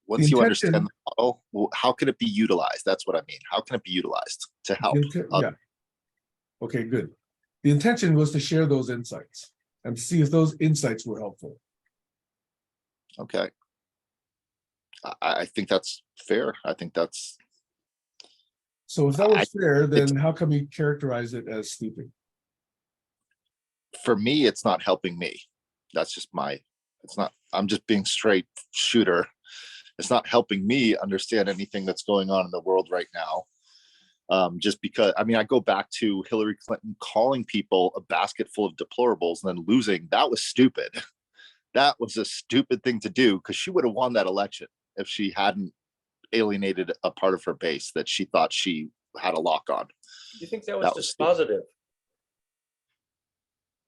Once The you intention- understand the model, how can it be utilized? That's what I mean. How can it be utilized to help? Yeah. Okay, good. The intention was to share those insights and to see if those insights were helpful. Okay. I think that's fair. I think that's, So if that was fair, then how come you characterize it as stupid? for me, it's not helping me. That's just I'm just being straight shooter. It's not helping me understand anything that's going on in the world right now. Just because, I mean, I go back to Hillary Clinton calling people a basket full of deplorables and then losing. That was stupid. That was a stupid thing to do because she would have won that election if she hadn't alienated a part of her base that she thought she had a lock on. Do you think that was That was just stupid. positive?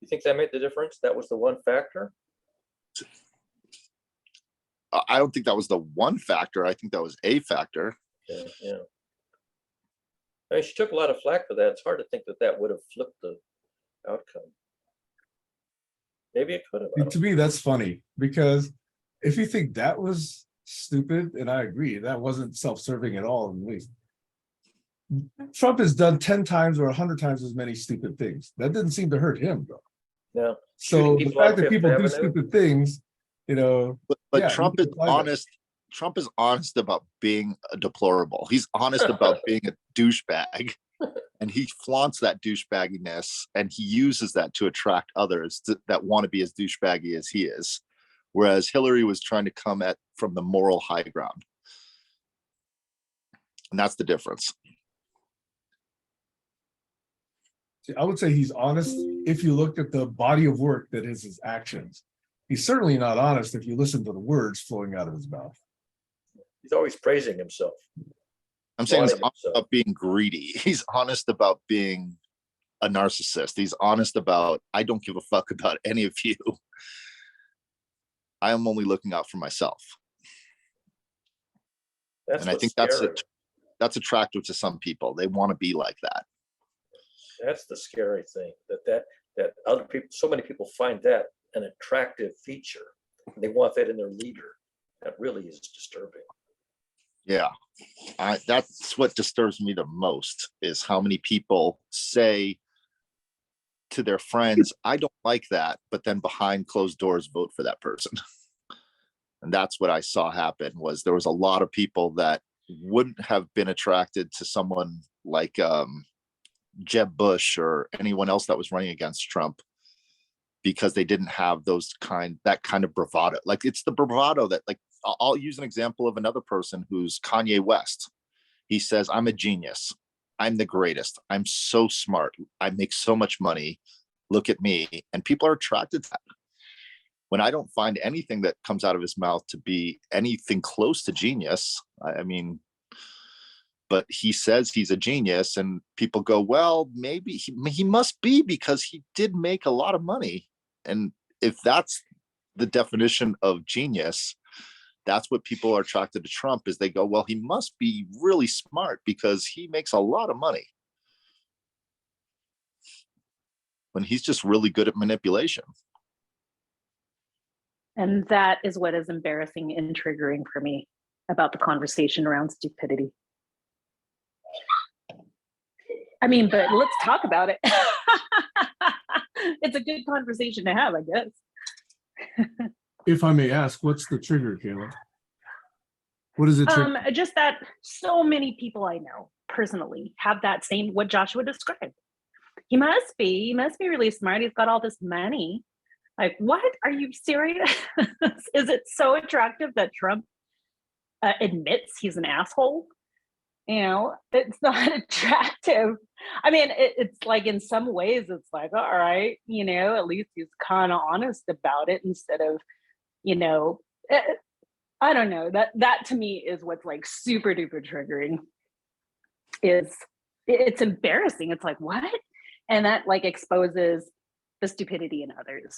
You think that made the difference? That was the one factor? I don't think that was the one factor. I think that was a factor. Yeah. I mean, she took a lot of flack for that. It's hard to think that that would have flipped the outcome. Maybe it could have. I don't To me, that's funny because if you think that was stupid, and I agree, that wasn't self-serving at all in the least. Trump has done 10 times or 100 times as many stupid things. That didn't seem to hurt him, though. know. So Shooting the people on fact that Fifth people do Avenue? stupid things, But Yeah, Trump you is can apply that. honest. Trump is honest about being a deplorable. He's honest about being a douchebag, and he flaunts that douchebagginess, and he uses that to attract others that want to be as douchebaggy as he is. Whereas Hillary was trying to come at from the moral high ground, and that's the difference. I would say he's honest if you look at the body of work that is his actions. He's certainly not honest if you listen to the words flowing out of his mouth. He's always praising himself. I'm saying he's Wanting honest himself. about being greedy. He's honest about being a narcissist. He's honest about, I don't give a fuck about any of you. I am only looking out for myself. That's And I what's think scary. that's attractive to some people. They want to be like that. That's the scary thing. That other people, so many people find that an attractive feature. They want that in their leader. That really is disturbing. Yeah. That's what disturbs me the most is how many people say to their friends, I don't like that, but then behind closed doors vote for that person. And that's what I saw happen was there was a lot of people that wouldn't have been attracted to someone like Jeb Bush or anyone else that was running against Trump because they didn't have that kind of bravado. Like it's the bravado that, like, I'll use an example of another person who's Kanye West. He says, I'm a genius. I'm the greatest. I'm so smart. I make so much money. Look at me. And people are attracted to that. When I don't find anything that comes out of his mouth to be anything close to genius, I mean, but he says he's a genius and people go, well, maybe he must be because he did make a lot of money. And if that's the definition of genius, that's what people are attracted to Trump is they go, well, he must be really smart because he makes a lot of money. When he's just really good at manipulation. And that is what is embarrassing and triggering for me about the conversation around stupidity. I mean, but let's talk about it. It's a good conversation to have, I guess. If I may ask, what's the trigger, Kayla? What is it? Just that so many people I know personally have that same, what Joshua described. He must be really smart. He's got all this money. Like, what? Are you serious? Is it so attractive that Trump admits he's an asshole? You know, it's not attractive. I mean, it's like in some ways, it's like, all right, you know, at least he's kind of honest about it instead of, you know, I don't know. That to me is what's like super duper triggering. Is it's embarrassing. It's like, what? And that like exposes the stupidity in others.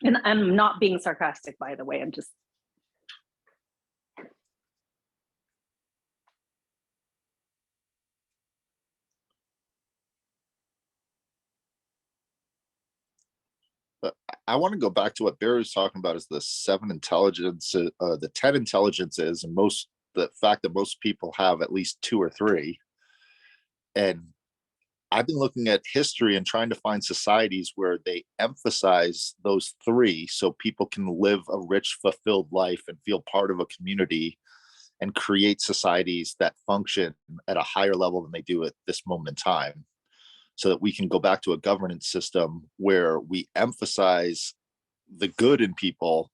And I'm not being sarcastic, by the way. I'm just. But I want to go back to what Barry was talking about, is the 7 intelligence, the 10 intelligences, and the fact that most people have at least 2 or 3. And I've been looking at history and trying to find societies where they emphasize those 3 so people can live a rich, fulfilled life and feel part of a community and create societies that function at a higher level than they do at this moment in time, so that we can go back to a governance system where we emphasize the good in people,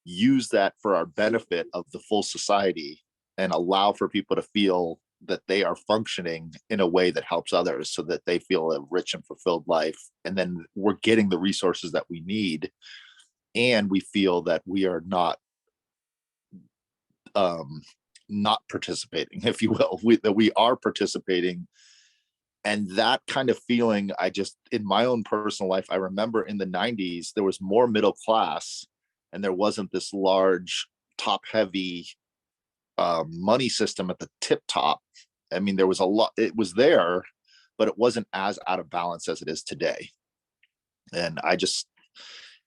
use that for our benefit of the full society, and allow for people to feel that they are functioning in a way that helps others so that they feel a rich and fulfilled life. And then we're getting the resources that we need. And we feel that we are not participating, if you will, that we are participating. And that kind of feeling, in my own personal life, I remember in the 90s, there was more middle class and there wasn't this large top heavy money system at the tip top. I mean, there was a lot, it was there, but it wasn't as out of balance as it is today. And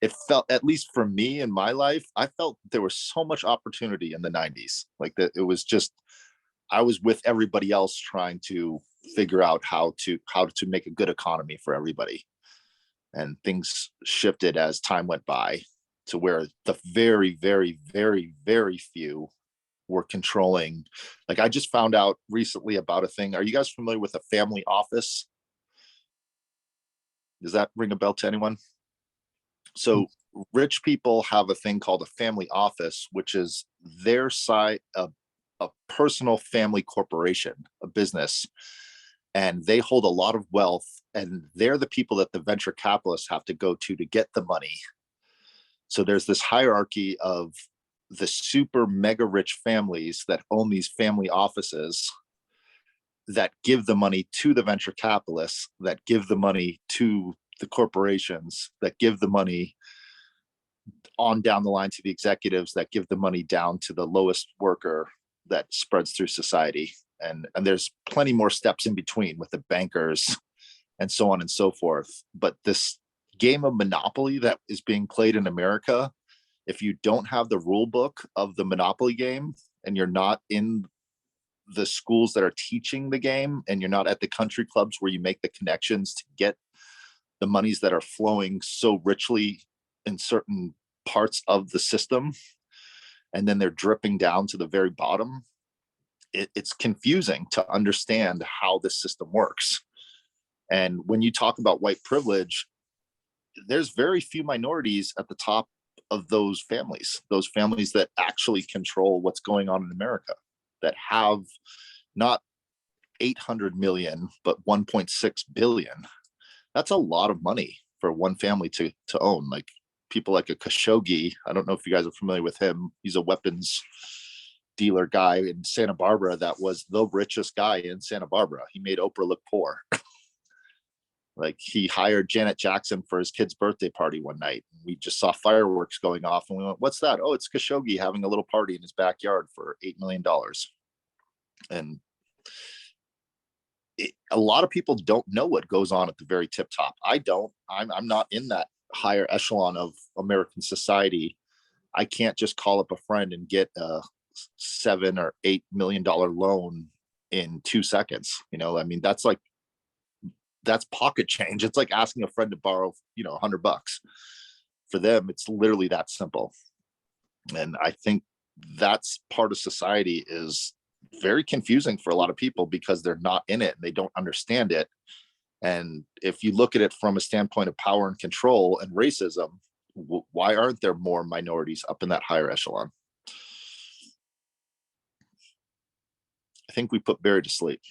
it felt, at least for me in my life, I felt there was so much opportunity in the 90s. Like that, it was just, I was with everybody else trying to figure out how to make a good economy for everybody. And things shifted as time went by to where the very, very, very, very few were controlling. Like, I just found out recently about a thing. Are you guys familiar with a family office? Does that ring a bell to anyone? So rich people have a thing called a family office, which is their side of a personal family corporation, a business, and they hold a lot of wealth, and they're the people that the venture capitalists have to go to get the money. So there's this hierarchy of the super mega rich families that own these family offices that give the money to the venture capitalists, that give the money to the corporations, that give the money on down the line to the executives, that give the money down to the lowest worker, that spreads through society. And there's plenty more steps in between with the bankers and so on and so forth. But this game of Monopoly that is being played in America, if you don't have the rule book of the Monopoly game and you're not in the schools that are teaching the game, and you're not at the country clubs where you make the connections to get the monies that are flowing so richly in certain parts of the system, and then they're dripping down to the very bottom, it's confusing to understand how this system works. And when you talk about white privilege, there's very few minorities at the top of those families that actually control what's going on in America, that have not 800 million, but 1.6 billion. That's a lot of money for one family to own. Like people like a Khashoggi, I don't know if you guys are familiar with him. He's a weapons dealer guy in Santa Barbara that was the richest guy in Santa Barbara. He made Oprah look poor. Like, he hired Janet Jackson for his kid's birthday party one night. We just saw fireworks going off and we went, what's that? Oh, it's Khashoggi having a little party in his backyard for $8 million. And a lot of people don't know what goes on at the very tip top. I don't. I'm not in that higher echelon of American society. I can't just call up a friend and get a $7 or $8 million loan in 2 seconds. I mean, that's pocket change. It's like asking a friend to borrow, $100. For them, it's literally that simple. And I think that's part of society is very confusing for a lot of people because they're not in it and they don't understand it. And if you look at it from a standpoint of power and control and racism, why aren't there more minorities up in that higher echelon? I think we put Barry to sleep.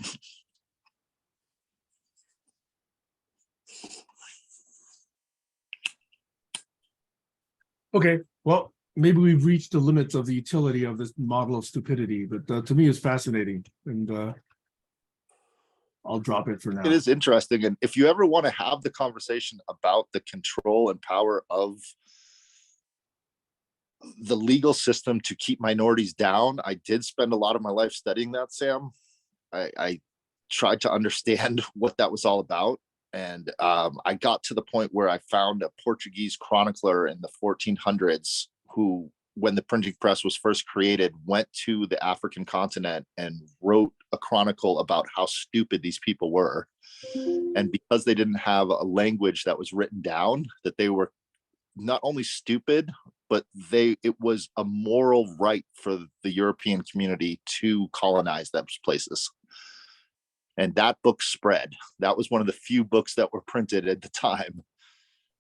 Okay, well, maybe we've reached the limits of the utility of this model of stupidity, but to me it's fascinating, and I'll drop it for now. It is interesting. And if you ever want to have the conversation about the control and power of the legal system to keep minorities down, I did spend a lot of my life studying that, Sam. I tried to understand what that was all about. And I got to the point where I found a Portuguese chronicler in the 1400s who, when the printing press was first created, went to the African continent and wrote a chronicle about how stupid these people were. And because they didn't have a language that was written down, that they were not only stupid, but it was a moral right for the European community to colonize those places. And that book spread. That was one of the few books that were printed at the time.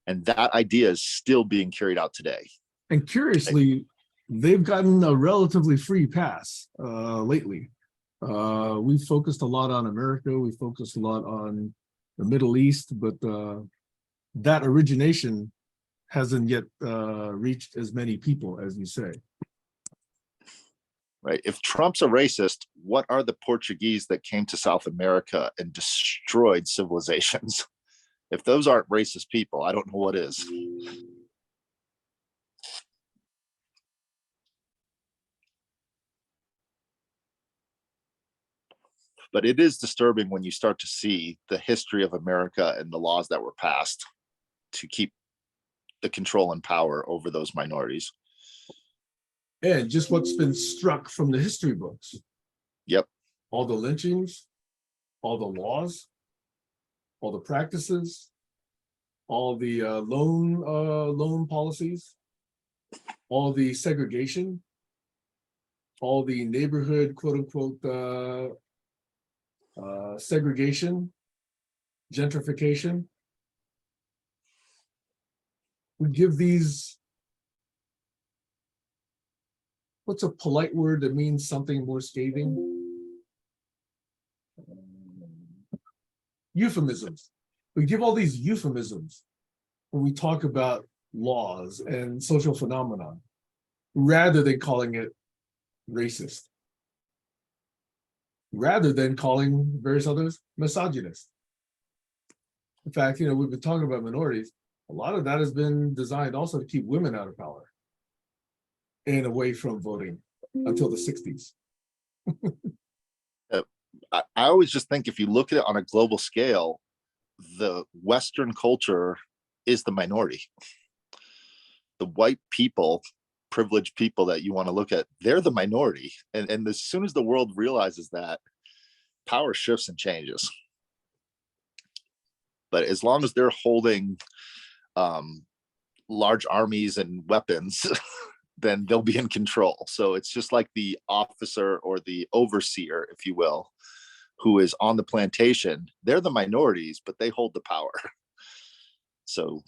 And that idea is still being carried out today. And curiously, they've gotten a relatively free pass lately. We've focused a lot on America. We focused a lot on the Middle East, but that origination hasn't yet reached as many people as you say. Right. If Trump's a racist, what are the Portuguese that came to South America and destroyed civilizations? If those aren't racist people, I don't know what is. But it is disturbing when you start to see the history of America and the laws that were passed to keep the control and power over those minorities. And just what's been struck from the history books. Yep. All the lynchings, all the laws, all the practices, all the loan policies, all the segregation, all the neighborhood quote unquote segregation, gentrification. We give these, what's a polite word that means something more scathing? Euphemisms. We give all these euphemisms when we talk about laws and social phenomena, rather than calling it racist, rather than calling various others misogynist. In fact, we've been talking about minorities. A lot of that has been designed also to keep women out of power and away from voting until the 60s. I always just think if you look at it on a global scale, the Western culture is the minority. The white people, privileged people that you want to look at, they're the minority. And as soon as the world realizes that, power shifts and changes. But as long as they're holding large armies and weapons, then they'll be in control. So it's just like the officer or the overseer, if you will, who is on the plantation. They're the minorities, but they hold the power. So,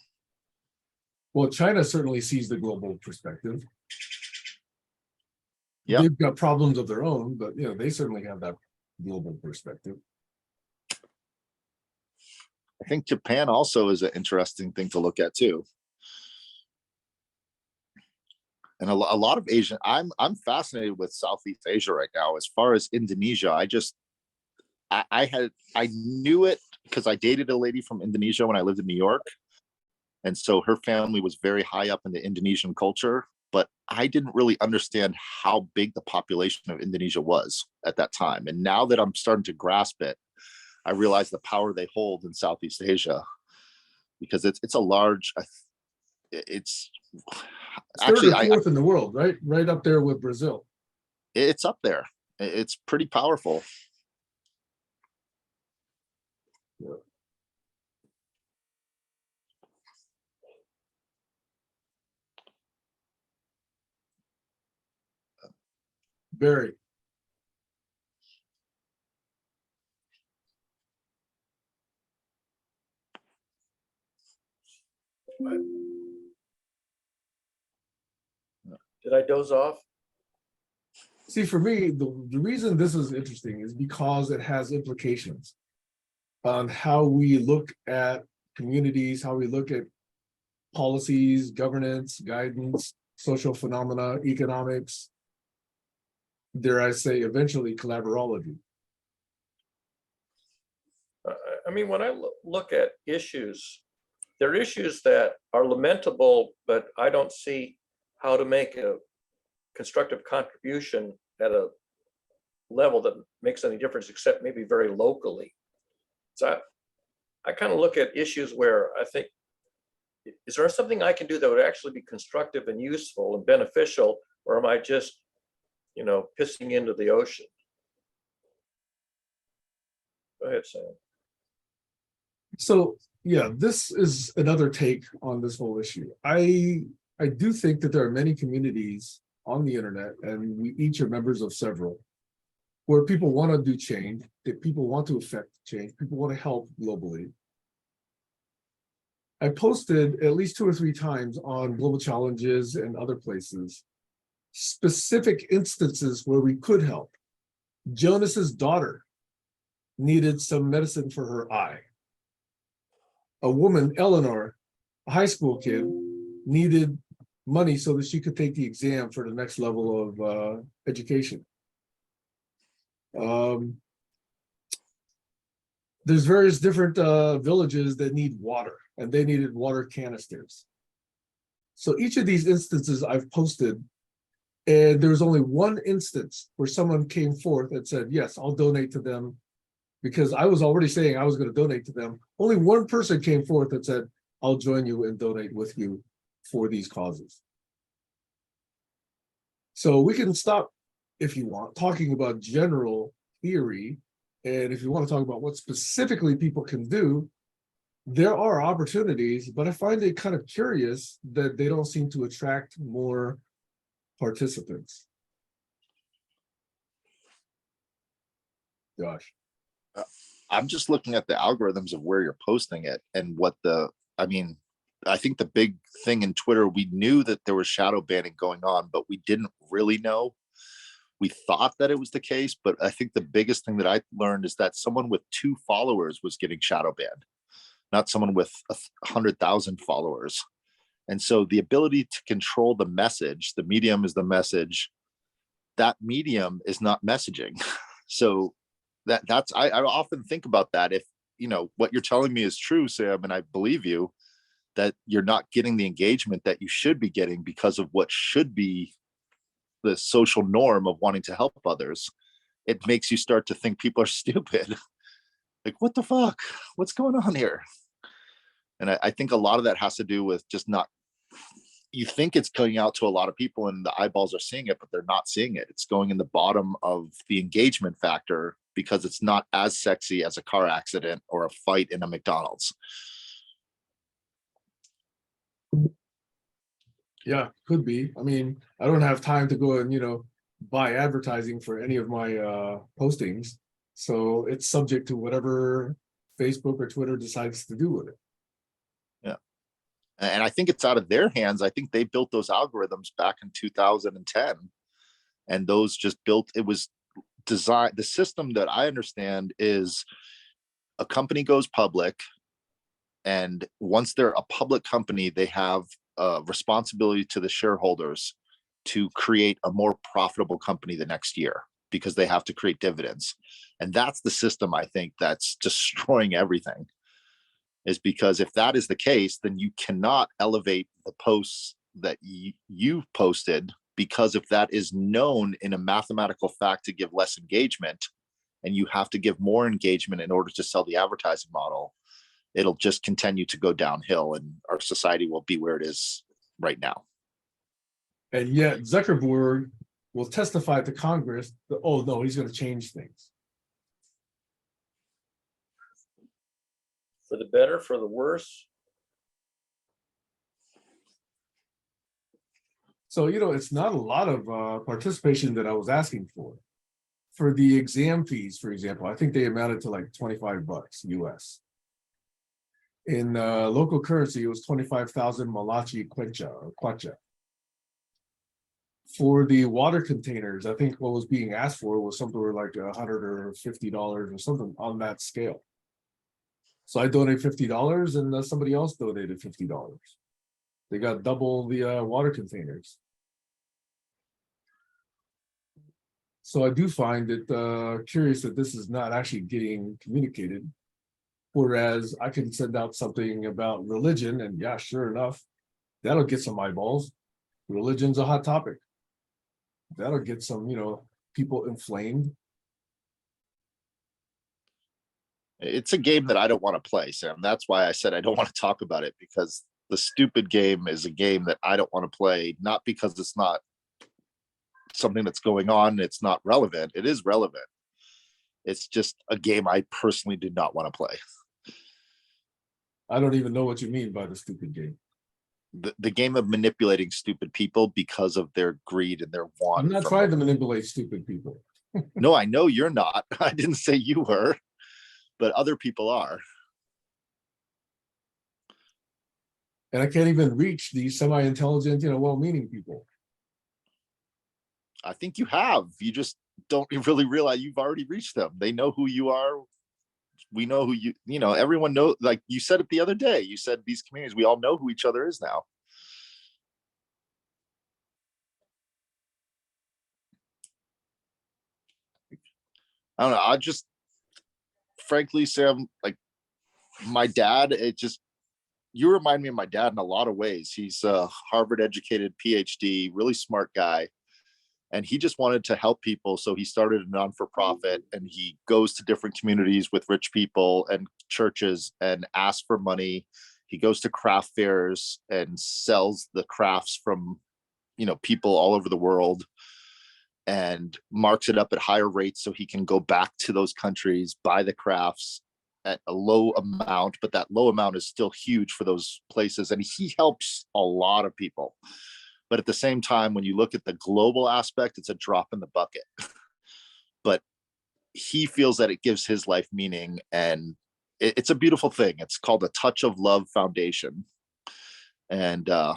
well, China certainly sees the global perspective. Yep. They've got problems of their own, but they certainly have that global perspective. I think Japan also is an interesting thing to look at too. And a lot of Asian, I'm fascinated with Southeast Asia right now. As far as Indonesia, I knew it because I dated a lady from Indonesia when I lived in New York. And so her family was very high up in the Indonesian culture, but I didn't really understand how big the population of Indonesia was at that time. And now that I'm starting to grasp it, I realize the power they hold in Southeast Asia, because it's a large, it's Third actually, or fourth in the world, right? Right up there with Brazil. it's up there. It's pretty powerful. Very. Did I doze off? See, for me, the reason this is interesting is because it has implications on how we look at communities, how we look at policies, governance, guidance, social phenomena, economics, dare I say, eventually collaborology. I mean, when I look at issues, there are issues that are lamentable, but I don't see how to make a constructive contribution at a level that makes any difference, except maybe very locally. So I kind of look at issues where I think, is there something I can do that would actually be constructive and useful and beneficial, or am I just, pissing into the ocean? Go ahead, Sam. So yeah, this is another take on this whole issue. I do think that there are many communities on the internet, and we each are members of several, where people want to do change, that people want to affect change, people want to help globally. I posted at least 2 or 3 times on Global Challenges and other places, specific instances where we could help. Jonas's daughter needed some medicine for her eye. A woman, Eleanor, a high school kid, needed money so that she could take the exam for the next level of education. There's various different villages that need water, and they needed water canisters. So each of these instances I've posted, and there was only one instance where someone came forth and said, yes, I'll donate to them, because I was already saying I was going to donate to them. Only one person came forth and said, I'll join you and donate with you for these causes. So we can stop, if you want, talking about general theory. And if you want to talk about what specifically people can do, there are opportunities, but I find it kind of curious that they don't seem to attract more participants. Josh. I'm just looking at the algorithms of where you're posting it and what I think the big thing in Twitter, we knew that there was shadow banning going on, but we didn't really know. We thought that it was the case, but I think the biggest thing that I learned is that someone with 2 followers was getting shadow banned, not someone with 100,000 followers. And so the ability to control the message, the medium is the message, that medium is not messaging. So that's I often think about that. If what you're telling me is true, Sam, and I believe you, that you're not getting the engagement that you should be getting because of what should be the social norm of wanting to help others, it makes you start to think people are stupid. Like, what the fuck? What's going on here? And I think a lot of that has to do with just not, you think it's going out to a lot of people and the eyeballs are seeing it, but they're not seeing it. It's going in the bottom of the engagement factor because it's not as sexy as a car accident or a fight in a McDonald's. Yeah, could be. I mean, I don't have time to go and, buy advertising for any of my postings. So it's subject to whatever Facebook or Twitter decides to do with it. Yeah. And I think it's out of their hands. I think they built those algorithms back in 2010. And those just built, it was designed. The system that I understand is a company goes public. And once they're a public company, they have a responsibility to the shareholders to create a more profitable company the next year because they have to create dividends. And that's the system, I think, that's destroying everything, is because if that is the case, then you cannot elevate the posts that you've posted, because if that is known in a mathematical fact to give less engagement, and you have to give more engagement in order to sell the advertising model, it'll just continue to go downhill and our society will be where it is right now. And yet Zuckerberg will testify to Congress that, oh no, he's going to change things. For the better, for the worse. So, it's not a lot of participation that I was asking for. For the exam fees, for example, I think they amounted to like $25 US. In local currency, it was 25,000 Malachi Kwacha. For the water containers, I think what was being asked for was something like $100 or $50 or something on that scale. So I donated $50 and somebody else donated $50. They got double the water containers. So I do find it curious that this is not actually getting communicated. Whereas I can send out something about religion and yeah, sure enough, that'll get some eyeballs. Religion's a hot topic. That'll get some, people inflamed. It's a game that I don't want to play, Sam. That's why I said I don't want to talk about it, because the stupid game is a game that I don't want to play, not because it's not something that's going on, it's not relevant. It is relevant. It's just a game I personally did not want to play. I don't even know what you mean by the stupid game. The game of manipulating stupid people because of their greed and their want. I'm not trying to manipulate stupid people. No, I know you're not. I didn't say you were, but other people are. And I can't even reach these semi-intelligent, well-meaning people. I think you have. You just don't really realize you've already reached them. They know who you are. We know who everyone knows. Like you said it the other day, you said these communities, we all know who each other is now. I don't know. I just, frankly, Sam, like my dad, you remind me of my dad in a lot of ways. He's a Harvard educated PhD, really smart guy. And he just wanted to help people. So he started a non-for-profit and he goes to different communities with rich people and churches and asks for money. He goes to craft fairs and sells the crafts from, people all over the world and marks it up at higher rates so he can go back to those countries, buy the crafts at a low amount, but that low amount is still huge for those places. And he helps a lot of people. But at the same time, when you look at the global aspect, it's a drop in the bucket. But he feels that it gives his life meaning, and it's a beautiful thing. It's called the Touch of Love Foundation. And the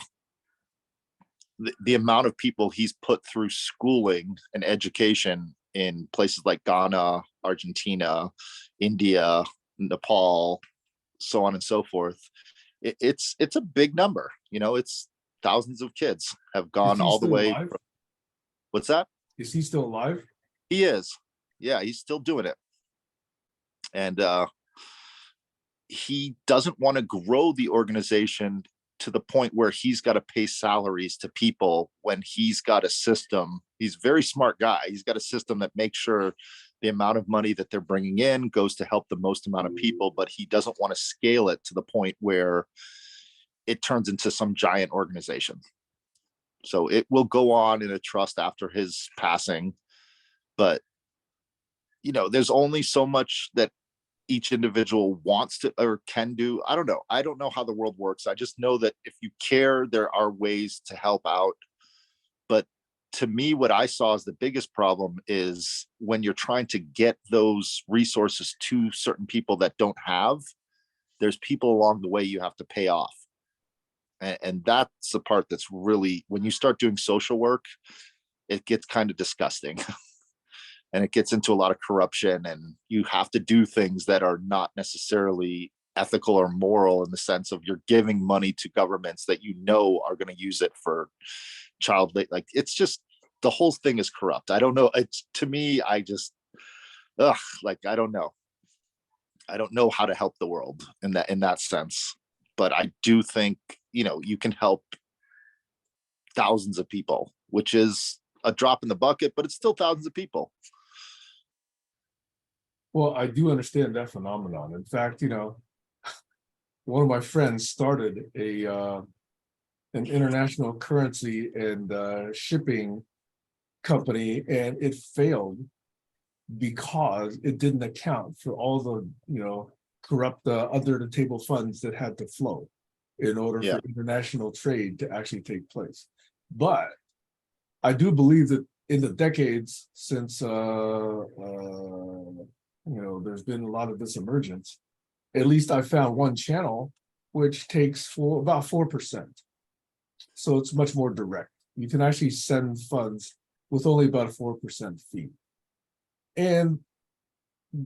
amount of people he's put through schooling and education in places like Ghana, Argentina, India, Nepal, so on and so forth, it's a big number. It's thousands of kids have gone all the way. What's that? Is he still alive? He is. Yeah, he's still doing it. And he doesn't want to grow the organization to the point where he's got to pay salaries to people when he's got a system. He's a very smart guy. He's got a system that makes sure the amount of money that they're bringing in goes to help the most amount of people, but he doesn't want to scale it to the point where it turns into some giant organization. So it will go on in a trust after his passing, but there's only so much that each individual wants to or can do. I don't know. I don't know how the world works. I just know that if you care, there are ways to help out. But to me, what I saw as the biggest problem is when you're trying to get those resources to certain people that don't have, there's people along the way you have to pay off. And that's the part that's really, when you start doing social work, it gets kind of disgusting. And it gets into a lot of corruption, and you have to do things that are not necessarily ethical or moral, in the sense of you're giving money to governments that are going to use it for child, like it's just, the whole thing is corrupt. I don't know. It's, to me, I just, I don't know. I don't know how to help the world in that sense. But I do think, you can help thousands of people, which is a drop in the bucket, but it's still thousands of people. Well, I do understand that phenomenon. In fact, one of my friends started an international currency and shipping company, and it failed because it didn't account for all the corrupt under the table funds that had to flow in order Yeah. for international trade to actually take place. But I do believe that in the decades since there's been a lot of this emergence, at least I found one channel which takes for about 4%. So it's much more direct. You can actually send funds with only about a 4% fee. And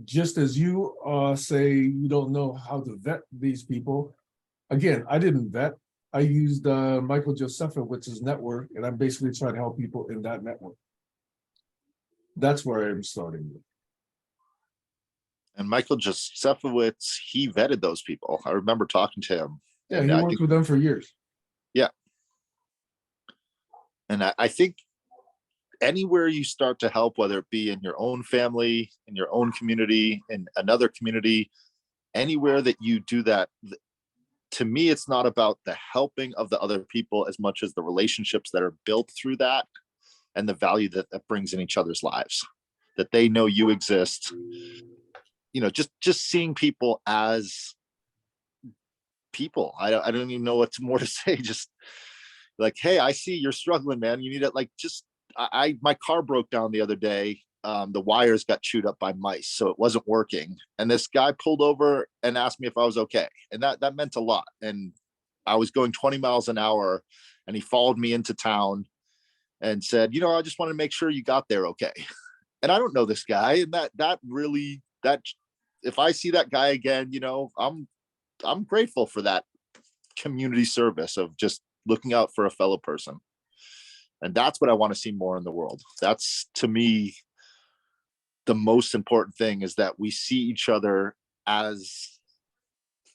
just as you say you don't know how to vet these people, again, I didn't vet. I used Michael Josefowicz's network, and I'm basically trying to help people in that network. That's where I'm starting with. And Michael Josefowicz, he vetted those people. I remember talking to him. Yeah, and he I worked think, with them for years. and I think anywhere you start to help, whether it be in your own family, in your own community, in another community, anywhere that you do that, to me, it's not about the helping of the other people as much as the relationships that are built through that and the value that brings in each other's lives, that they know you exist. Just seeing people as people. I don't even know what more to say. Just like, hey, I see you're struggling, man. You need it. Like, just my car broke down the other day. The wires got chewed up by mice, so it wasn't working. And this guy pulled over and asked me if I was okay. And that meant a lot. And I was going 20 miles an hour, and he followed me into town and said, I just want to make sure you got there okay. And I don't know this guy. And that really, if I see that guy again, I'm grateful for that community service of just looking out for a fellow person. And that's what I want to see more in the world. That's, to me, the most important thing, is that we see each other as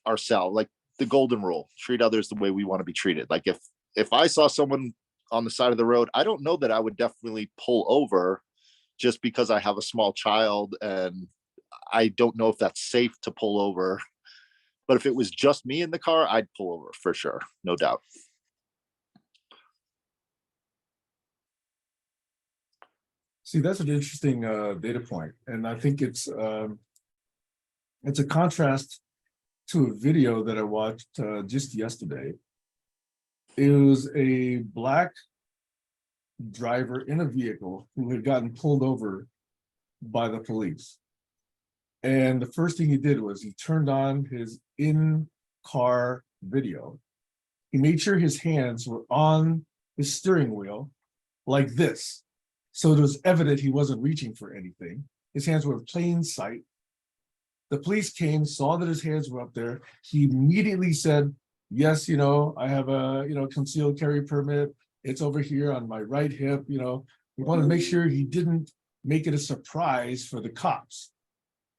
ourselves, like the golden rule: treat others the way we want to be treated. Like if I saw someone on the side of the road, I don't know that I would definitely pull over just because I have a small child, and I don't know if that's safe to pull over. But if it was just me in the car, I'd pull over for sure, no doubt. See, that's an interesting data point, and I think it's a contrast to a video that I watched just yesterday. It was a Black driver in a vehicle who had gotten pulled over by the police. And the first thing he did was he turned on his in-car video. He made sure his hands were on his steering wheel like this. So it was evident he wasn't reaching for anything. His hands were in plain sight. The police came, saw that his hands were up there. He immediately said, yes, I have a, concealed carry permit. It's over here on my right hip. We wanted to make sure he didn't make it a surprise for the cops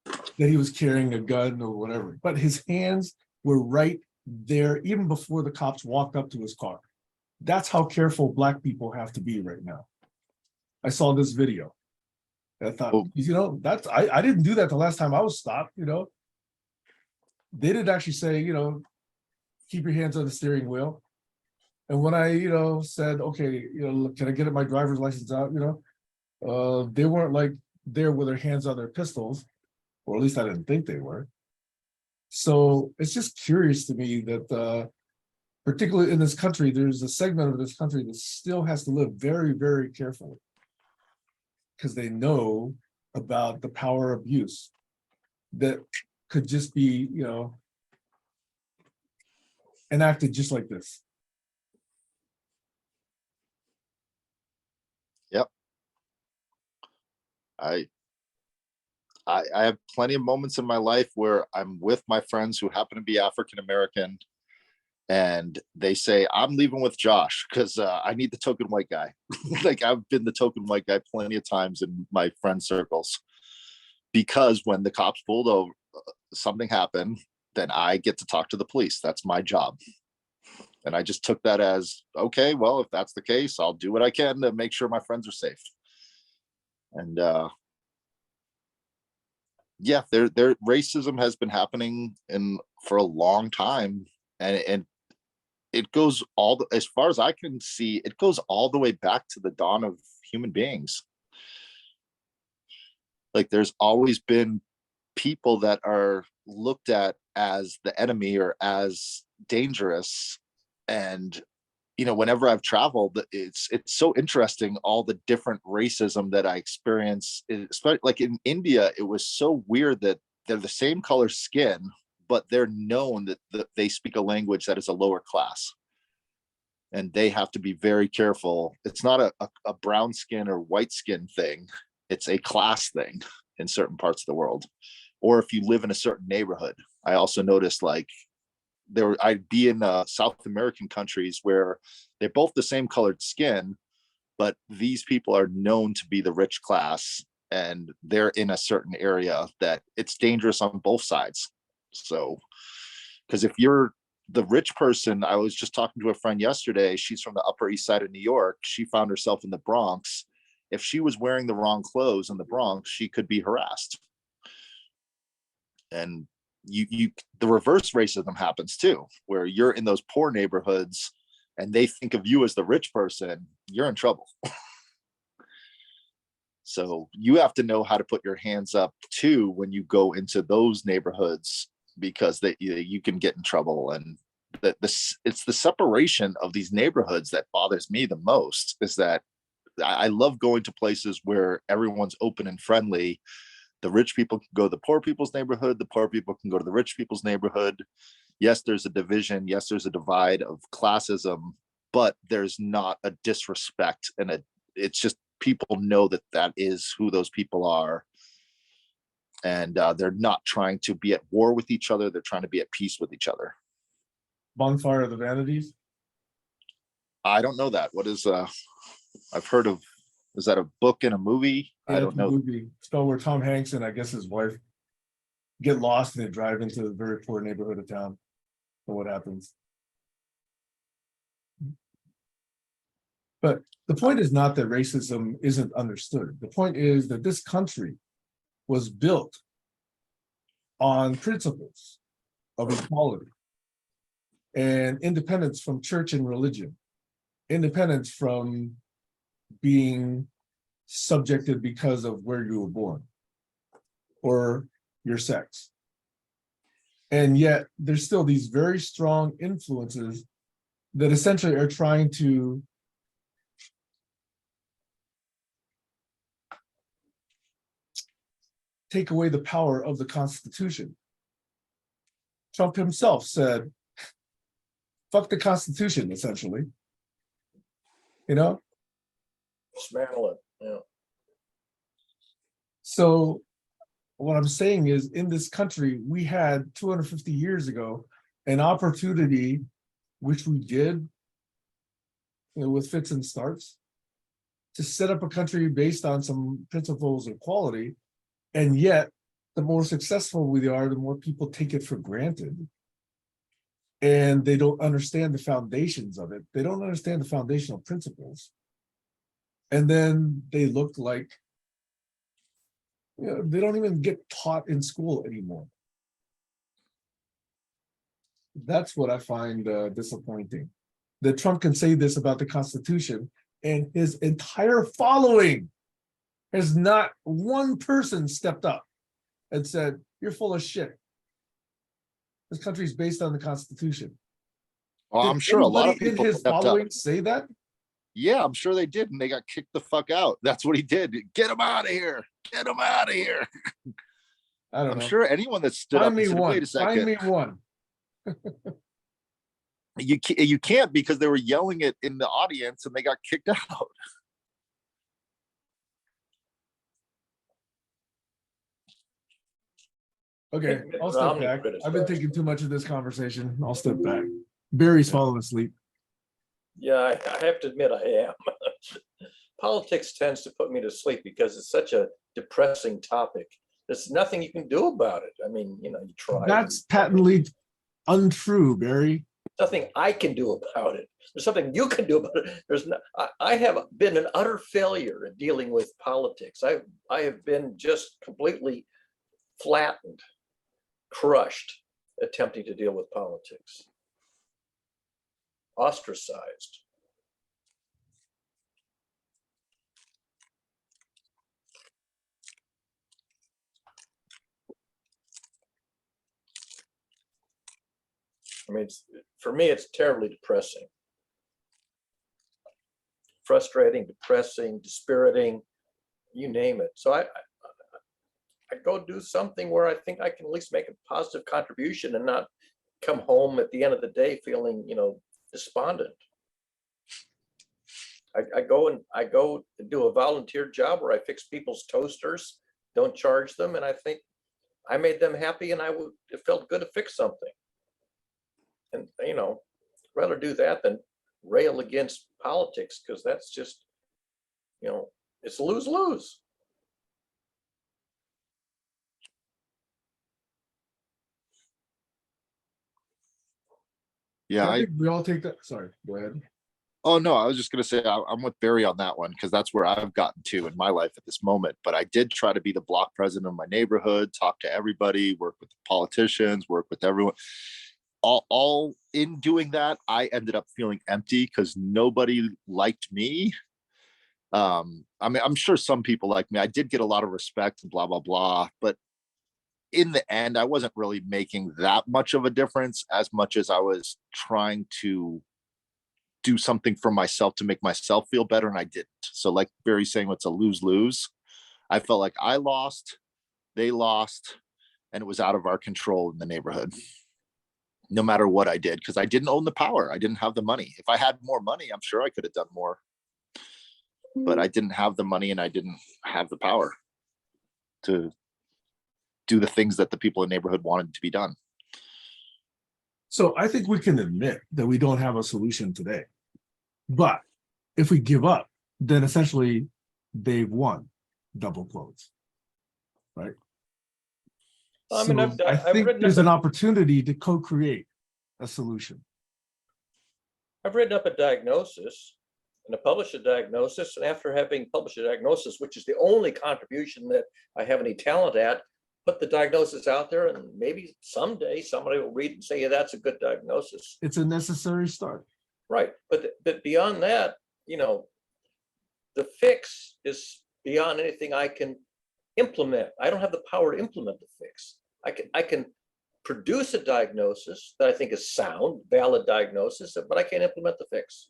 that he was carrying a gun or whatever. But his hands were right there even before the cops walked up to his car. That's how careful Black people have to be right now. I saw this video. I thought, that's I didn't do that the last time I was stopped. They didn't actually say, keep your hands on the steering wheel. And when I, said, okay, can I get my driver's license out? They weren't like there with their hands on their pistols, or at least I didn't think they were. So it's just curious to me that particularly in this country, there's a segment of this country that still has to live very, very carefully, because they know about the power abuse that could just be, enacted just like this. Yep. I have plenty of moments in my life where I'm with my friends who happen to be African American, and they say, I'm leaving with Josh because I need the token white guy. Like, I've been the token white guy plenty of times in my friend circles, because when the cops pulled over, something happened, then I get to talk to the police. That's my job. And I just took that as, okay, well, if that's the case, I'll do what I can to make sure my friends are safe. And yeah, there racism has been happening for a long time, and it goes as far as I can see, it goes all the way back to the dawn of human beings. Like there's always been people that are looked at as the enemy or as dangerous. And whenever I've traveled, it's so interesting, all the different racism that I experience. Especially like in India, it was so weird that they're the same color skin, but they're known that they speak a language that is a lower class. And they have to be very careful. It's not a brown skin or white skin thing. It's a class thing in certain parts of the world. Or if you live in a certain neighborhood. I also noticed like I'd be in South American countries where they're both the same colored skin, but these people are known to be the rich class, and they're in a certain area that it's dangerous on both sides. So, because if you're the rich person, I was just talking to a friend yesterday, she's from the Upper East Side of New York. She found herself in the Bronx. If she was wearing the wrong clothes in the Bronx, she could be harassed. And the reverse racism happens too, where you're in those poor neighborhoods and they think of you as the rich person, you're in trouble. So you have to know how to put your hands up too when you go into those neighborhoods, because you can get in trouble. And it's the separation of these neighborhoods that bothers me the most, is that I love going to places where everyone's open and friendly. The rich people can go to the poor people's neighborhood. The poor people can go to the rich people's neighborhood. Yes, there's a division. Yes, there's a divide of classism, but there's not a disrespect. And it's just people know that is who those people are. And they're not trying to be at war with each other. They're trying to be at peace with each other. Bonfire of the Vanities. I don't know that. What is, I've heard of, is that a book and a movie? Yeah, I don't it's a know. movie. Spelled where Tom Hanks and I guess his wife get lost and they drive into a very poor neighborhood of town. And what happens? But the point is not that racism isn't understood. The point is that this country was built on principles of equality and independence from church and religion, independence from being subjected because of where you were born or your sex. And yet there's still these very strong influences that essentially are trying to take away the power of the Constitution. Trump himself said, fuck the Constitution, essentially. Smell it. Yeah. So what I'm saying is, in this country, we had 250 years ago an opportunity, which we did, with fits and starts, to set up a country based on some principles of equality. And yet, the more successful we are, the more people take it for granted. And they don't understand the foundations of it. They don't understand the foundational principles. And then they look like, they don't even get taught in school anymore. That's what I find disappointing. That Trump can say this about the Constitution, and his entire following has not one person stepped up and said, you're full of shit. This country is based on the Constitution. Well, Did I'm sure a lot of anybody in people his stepped up. following say that? Yeah, I'm sure they did, and they got kicked the fuck out. That's what he did. Get him out of here. Get him out of here. I don't I'm know. sure anyone that stood Find up me and said, one. wait a Find me second. one. You can't, because they were yelling it in the audience and they got kicked out. Okay, Mitt I'll step Romney back. criticized. I've been thinking too much of this conversation. I'll step back. Barry's falling asleep. Yeah, I have to admit I am. Politics tends to put me to sleep because it's such a depressing topic. There's nothing you can do about it. I mean, you try. That's patently untrue, Barry. Nothing I can do about it. There's something you can do about it. I have been an utter failure in dealing with politics. I have been just completely flattened, crushed, attempting to deal with politics, ostracized. I mean, for me, it's terribly depressing. Frustrating, depressing, dispiriting, you name it. So I go do something where I think I can at least make a positive contribution and not come home at the end of the day feeling, despondent. I go and do a volunteer job where I fix people's toasters, don't charge them, and I think I made them happy, and it felt good to fix something. And rather do that than rail against politics, because that's just, it's lose-lose. Yeah, I think we all take that. Sorry, go ahead. oh no, I was just gonna say I'm with Barry on that one because that's where I've gotten to in my life at this moment. But I did try to be the block president of my neighborhood, talk to everybody, work with the politicians, work with everyone. All in doing that, I ended up feeling empty because nobody liked me. I mean, I'm sure some people like me. I did get a lot of respect and blah blah blah, but in the end, I wasn't really making that much of a difference as much as I was trying to do something for myself to make myself feel better, and I didn't. So like Barry's saying, it's a lose-lose. I felt like I lost, they lost, and it was out of our control in the neighborhood. No matter what I did, because I didn't own the power. I didn't have the money. If I had more money, I'm sure I could have done more. But I didn't have the money and I didn't have the power to do the things that the people in the neighborhood wanted to be done. So I think we can admit that we don't have a solution today. But if we give up, then essentially they've won, double quotes, right? I mean, So I I've think written there's up an opportunity to co-create a solution. I've written up a diagnosis and I published a diagnosis. And after having published a diagnosis, which is the only contribution that I have any talent at, put the diagnosis out there, and maybe someday somebody will read and say, yeah, that's a good diagnosis. It's a necessary start. Right. But beyond that, the fix is beyond anything I can implement. I don't have the power to implement the fix. I can produce a diagnosis that I think is sound, valid diagnosis, but I can't implement the fix.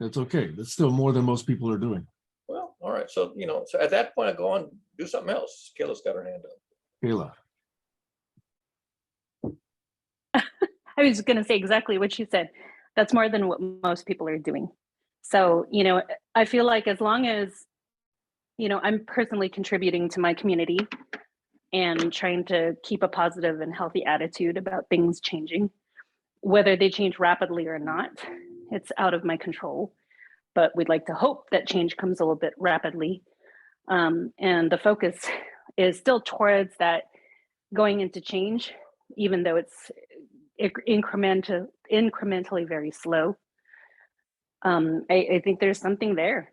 That's okay. That's still more than most people are doing. Well, all right. So, so at that point I go on, do something else. Kayla's got her hand up. Kayla. I was going to say exactly what she said. That's more than what most people are doing. So, I feel like as long as, I'm personally contributing to my community and trying to keep a positive and healthy attitude about things changing, whether they change rapidly or not, it's out of my control. But we'd like to hope that change comes a little bit rapidly. And the focus is still towards that going into change, even though it's incrementally very slow. I think there's something there,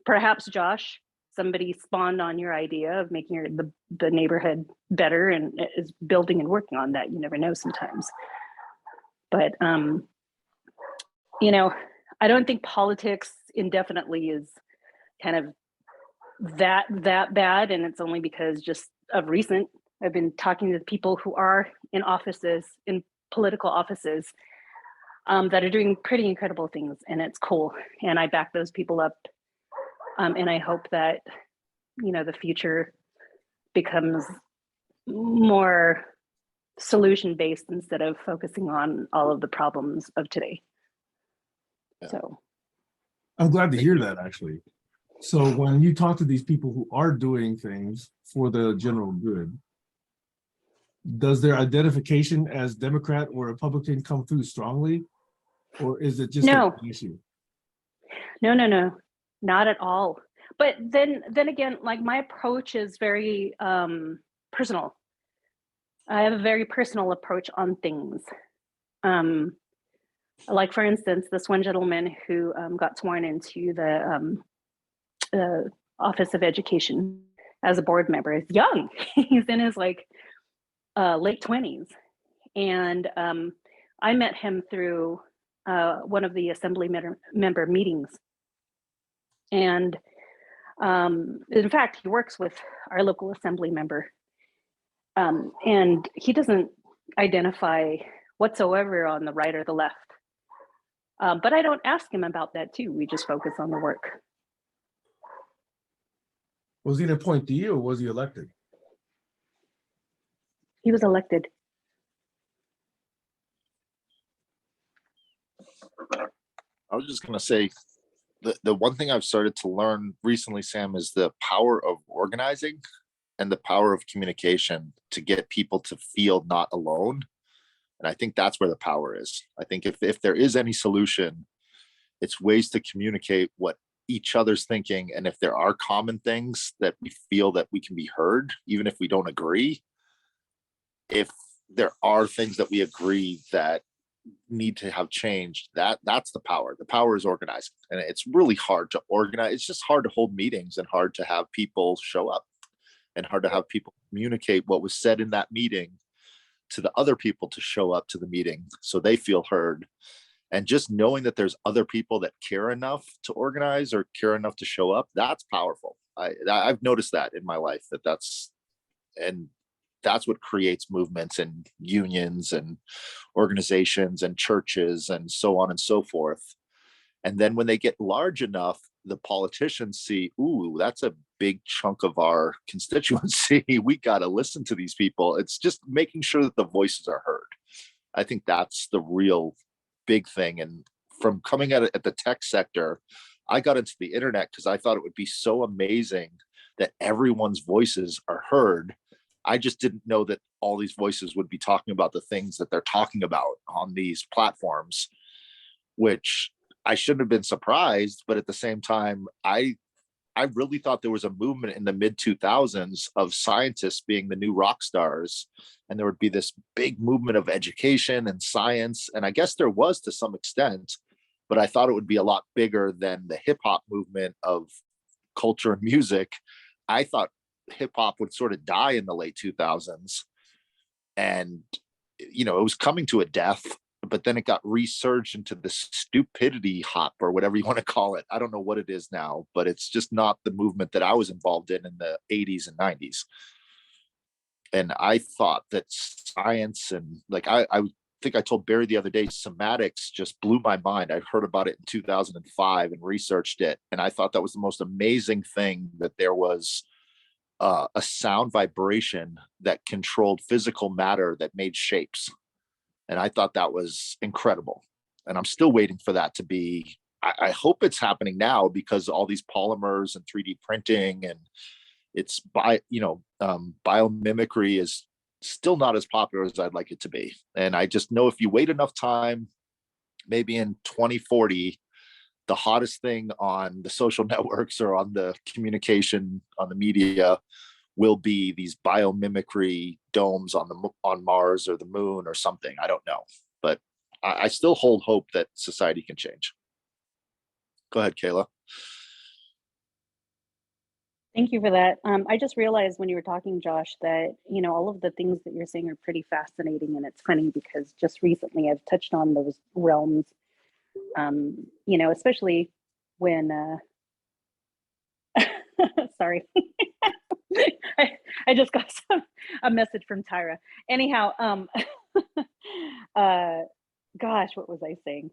perhaps Josh, somebody spawned on your idea of making the neighborhood better and is building and working on that. You never know sometimes. But, I don't think politics indefinitely is kind of that bad. And it's only because just of recent, I've been talking to people who are in political offices that are doing pretty incredible things, and it's cool. And I back those people up. And I hope that, the future becomes more solution-based instead of focusing on all of the problems of today. Yeah. So I'm glad to hear that, actually. So when you talk to these people who are doing things for the general good, does their identification as Democrat or Republican come through strongly? Or is it just No. an issue? No, not at all. But then again, like my approach is very personal. I have a very personal approach on things. Like for instance, this one gentleman who got sworn into the Office of Education, as a board member. He's young. He's in his like late 20s. And I met him through one of the assembly member meetings. And in fact, he works with our local assembly member. And he doesn't identify whatsoever on the right or the left. But I don't ask him about that too. We just focus on the work. Was he an appointee or was he elected? He was elected. I was just gonna say, the one thing I've started to learn recently, Sam, is the power of organizing and the power of communication to get people to feel not alone. And I think that's where the power is. I think if there is any solution, it's ways to communicate what each other's thinking. And if there are common things that we feel that we can be heard, even if we don't agree, if there are things that we agree that need to have changed, that's the power. The power is organizing. And it's really hard to organize. It's just hard to hold meetings and hard to have people show up and hard to have people communicate what was said in that meeting to the other people to show up to the meeting so they feel heard. And just knowing that there's other people that care enough to organize or care enough to show up, that's powerful. I've noticed that in my life, that's what creates movements and unions and organizations and churches and so on and so forth. And then when they get large enough, the politicians see, ooh, that's a big chunk of our constituency. We got to listen to these people. It's just making sure that the voices are heard. I think that's the real big thing. And from coming at it at the tech sector, I got into the internet because I thought it would be so amazing that everyone's voices are heard. I just didn't know that all these voices would be talking about the things that they're talking about on these platforms, which I shouldn't have been surprised. But at the same time, I really thought there was a movement in the mid 2000s of scientists being the new rock stars. And there would be this big movement of education and science. And I guess there was to some extent, but I thought it would be a lot bigger than the hip hop movement of culture and music. I thought hip hop would sort of die in the late 2000s. And, it was coming to a death, but then it got resurged into the stupidity hop or whatever you want to call it. I don't know what it is now, but it's just not the movement that I was involved in the 80s and 90s. And I thought that science and I think I told Barry the other day, somatics just blew my mind. I heard about it in 2005 and researched it. And I thought that was the most amazing thing, that there was a sound vibration that controlled physical matter that made shapes. And I thought that was incredible. And I'm still waiting for that to be, I hope it's happening now, because all these polymers and 3D printing and it's biomimicry is still not as popular as I'd like it to be. And I just know if you wait enough time, maybe in 2040, the hottest thing on the social networks or on the communication, on the media, will be these biomimicry domes on Mars or the moon or something. I don't know, but I still hold hope that society can change. Go ahead, Kayla. Thank you for that. I just realized when you were talking, Josh, that, all of the things that you're saying are pretty fascinating. And it's funny because just recently I've touched on those realms, especially when, sorry, I just got a message from Tyra. Anyhow, gosh, what was I saying?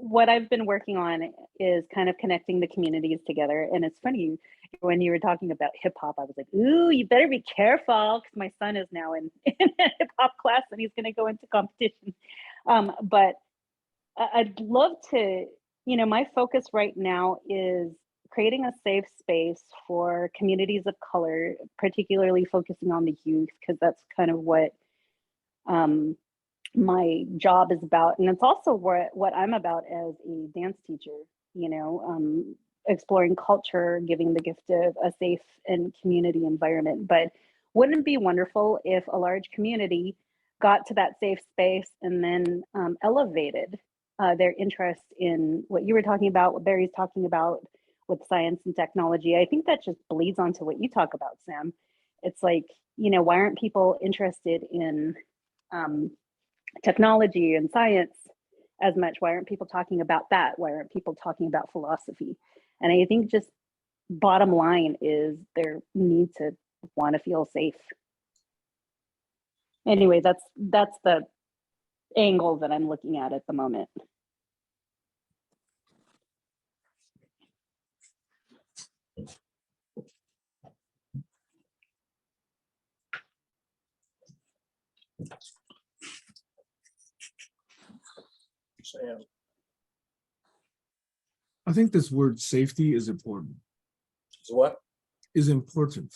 What I've been working on is kind of connecting the communities together. And it's funny, when you were talking about hip hop, I was like, ooh, you better be careful, because my son is now in a hip hop class and he's going to go into competition. But I'd love to, my focus right now is creating a safe space for communities of color, particularly focusing on the youth, because that's kind of what my job is about. And it's also what I'm about as a dance teacher, exploring culture, giving the gift of a safe and community environment. But wouldn't it be wonderful if a large community got to that safe space and then elevated their interest in what you were talking about, what Barry's talking about, with science and technology. I think that just bleeds onto what you talk about, Sam. It's like, you know, why aren't people interested in technology and science as much? Why aren't people talking about that? Why aren't people talking about philosophy? And I think just bottom line is their need to want to feel safe. Anyway, that's the angle that I'm looking at the moment. Sam, I think this word safety is important, is what? Important.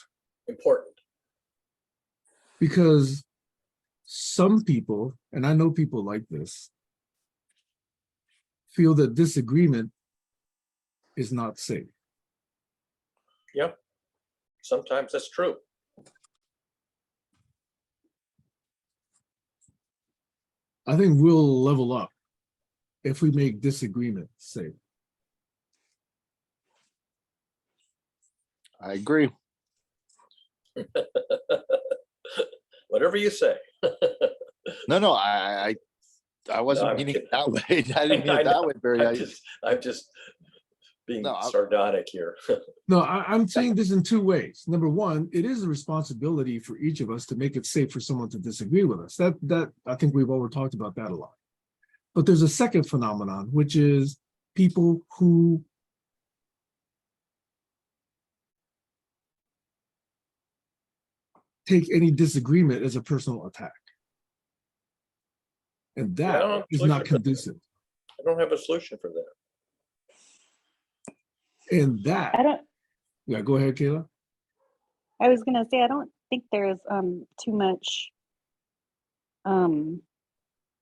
Because some people, and I know people like this, feel that disagreement is not safe. Yep. Sometimes that's true. I think we'll level up if we make disagreement safe. I agree. Whatever you say. No, I wasn't I'm meaning kidding. it that way. I didn't mean it that way, Barry. I'm just being No, sardonic here. No, I'm saying this in two ways. Number one, it is a responsibility for each of us to make it safe for someone to disagree with us. That I think we've over talked about that a lot. But there's a second phenomenon, which is people who take any disagreement as a personal attack. And Yeah, I don't that have a is not solution for that. conducive. I don't have a solution for that. And that, I don't, yeah, go ahead, Kayla. I was gonna say, I don't think there's too much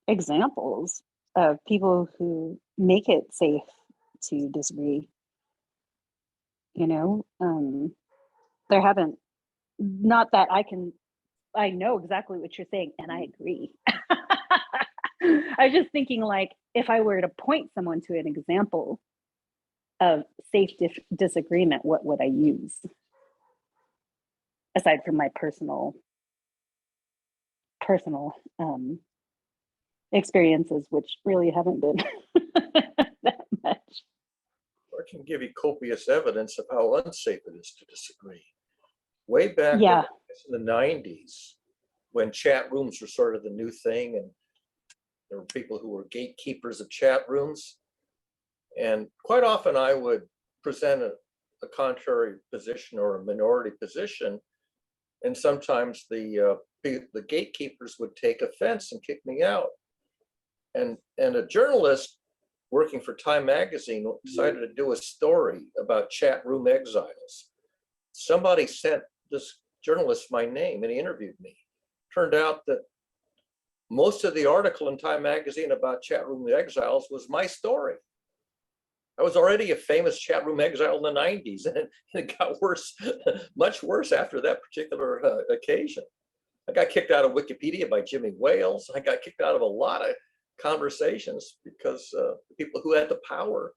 examples of people who make it safe to disagree. You know, there haven't, not that I know exactly what you're saying, and I agree. I was just thinking, like, if I were to point someone to an example of safe disagreement, what would I use? Aside from my personal experiences, which really haven't been that much. Or I can give you copious evidence of how unsafe it is to disagree. Way back Yeah. in the 90s, when chat rooms were sort of the new thing, and there were people who were gatekeepers of chat rooms. And quite often I would present a contrary position or a minority position. And sometimes the gatekeepers would take offense and kick me out. And a journalist working for Time magazine decided to do a story about chat room exiles. Somebody sent this journalist my name and he interviewed me. Turned out that most of the article in Time magazine about chat room exiles was my story. I was already a famous chat room exile in the 90s, and it got worse, much worse after that particular occasion. I got kicked out of Wikipedia by Jimmy Wales. I got kicked out of a lot of conversations because the people who had the power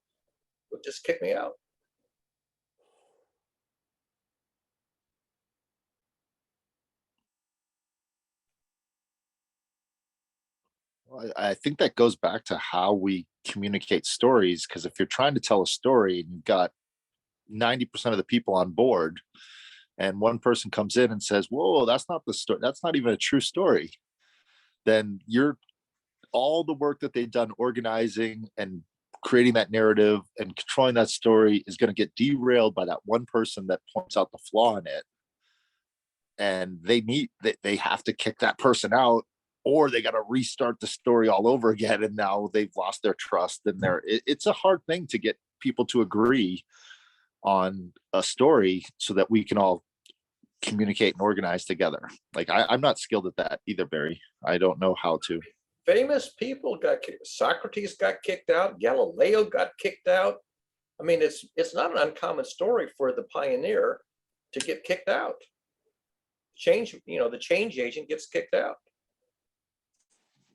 would just kick me out. I think that goes back to how we communicate stories. Because if you're trying to tell a story and you've got 90% of the people on board, and one person comes in and says, "Whoa, that's not the story. That's not even a true story," then you're all the work that they've done organizing and creating that narrative and controlling that story is going to get derailed by that one person that points out the flaw in it. And they have to kick that person out, or they got to restart the story all over again. And now they've lost their trust, and it's a hard thing to get people to agree on a story so that we can all communicate and organize together. Like I'm not skilled at that either, Barry. I don't know how to. Famous people got kicked. Socrates got kicked out. Galileo got kicked out. I mean, it's not an uncommon story for the pioneer to get kicked out. The change agent gets kicked out.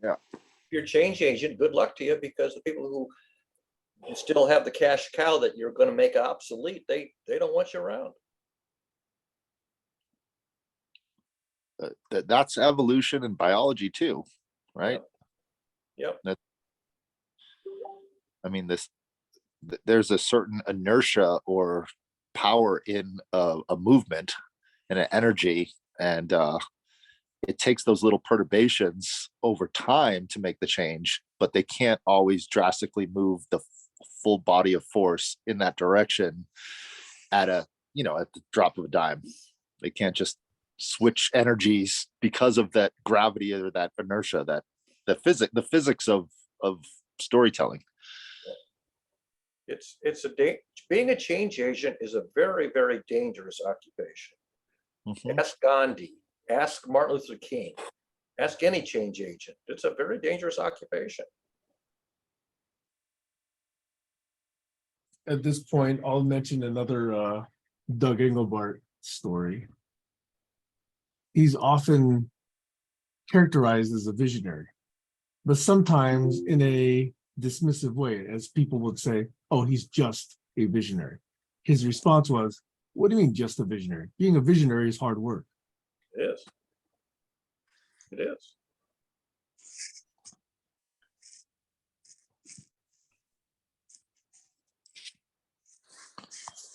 Yeah. If you're a change agent, good luck to you, because the people who You still have the cash cow that you're going to make obsolete. They don't want you around. That's evolution and biology too, right? Yep. I mean, there's a certain inertia or power in a movement and an energy, and it takes those little perturbations over time to make the change, but they can't always drastically move the full body of force in that direction at at the drop of a dime. They can't just switch energies because of that gravity or that inertia, that the physics of storytelling. Being a change agent is a very, very dangerous occupation. Mhm. Ask Gandhi, ask Martin Luther King, ask any change agent. It's a very dangerous occupation. At this point, I'll mention another Doug Engelbart story. He's often characterized as a visionary, but sometimes in a dismissive way, as people would say, oh, he's just a visionary. His response was, what do you mean just a visionary? Being a visionary is hard work. It is. It is.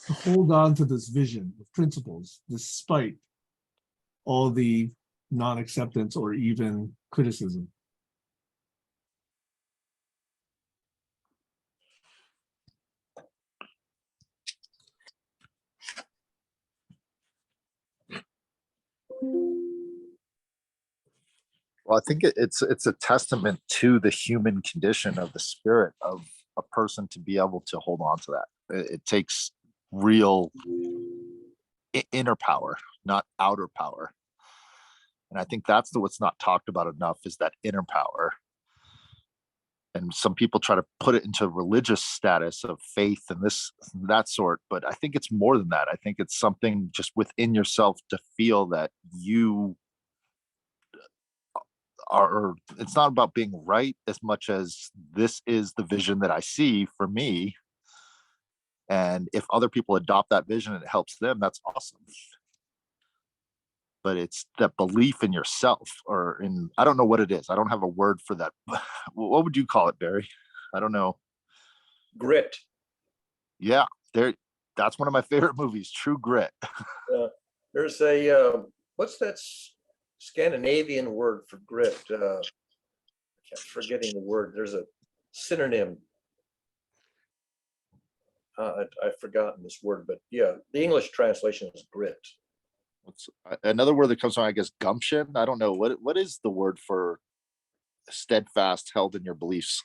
To hold on to this vision of principles, despite all the non-acceptance or even criticism. Well, I think it's a testament to the human condition of the spirit of a person to be able to hold on to that. It takes real inner power, not outer power. And I think that's what's not talked about enough, is that inner power. And some people try to put it into religious status of faith and that sort, but I think it's more than that. I think it's something just within yourself to feel that you are, it's not about being right as much as this is the vision that I see for me. And if other people adopt that vision and it helps them, that's awesome. But it's that belief in yourself, or in, I don't know what it is. I don't have a word for that. What would you call it, Barry? I don't know. Grit. Yeah, that's one of my favorite movies, True Grit. There's a, what's that Scandinavian word for grit? I kept forgetting the word. There's a synonym. I've forgotten this word, but yeah, the English translation is grit. Another word that comes from, I guess, gumption. I don't know what is the word for steadfast, held in your beliefs.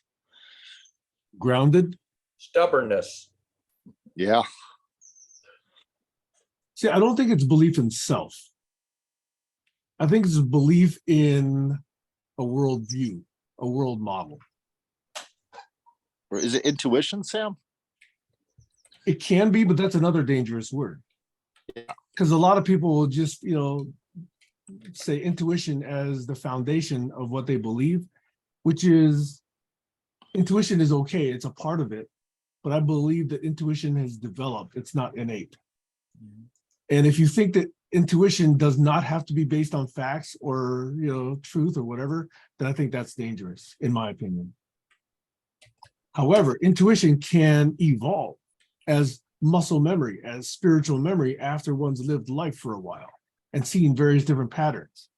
Grounded. Stubbornness. Yeah. See, I don't think it's belief in self. I think it's a belief in a worldview, a world model. Or is it intuition, Sam? It can be, but that's another dangerous word. Because a lot of people will just, say intuition as the foundation of what they believe, which is, intuition is okay, it's a part of it, but I believe that intuition has developed, it's not innate. And if you think that intuition does not have to be based on facts or, truth or whatever, then I think that's dangerous, in my opinion. However, intuition can evolve as muscle memory, as spiritual memory after one's lived life for a while and seen various different patterns.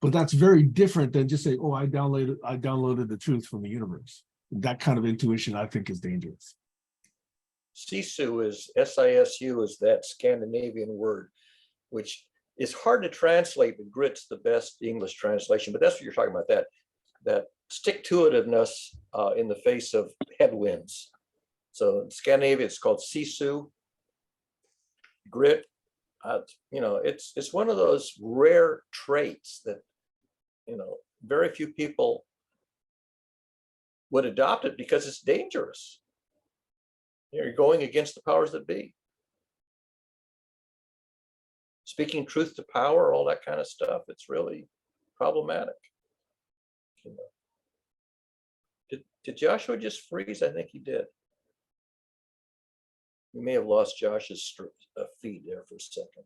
But that's very different than just say, oh, I downloaded the truth from the universe. That kind of intuition, I think, is dangerous. Sisu is, S-I-S-U is that Scandinavian word, which is hard to translate, but grit's the best English translation. But that's what you're talking about, that stick-to-itiveness in the face of headwinds. So in Scandinavia, it's called sisu. Grit, it's one of those rare traits that, very few people would adopt it because it's dangerous. You're going against the powers that be. Speaking truth to power, all that kind of stuff, it's really problematic. Did Joshua just freeze? I think he did. We may have lost Josh's feed there for a second.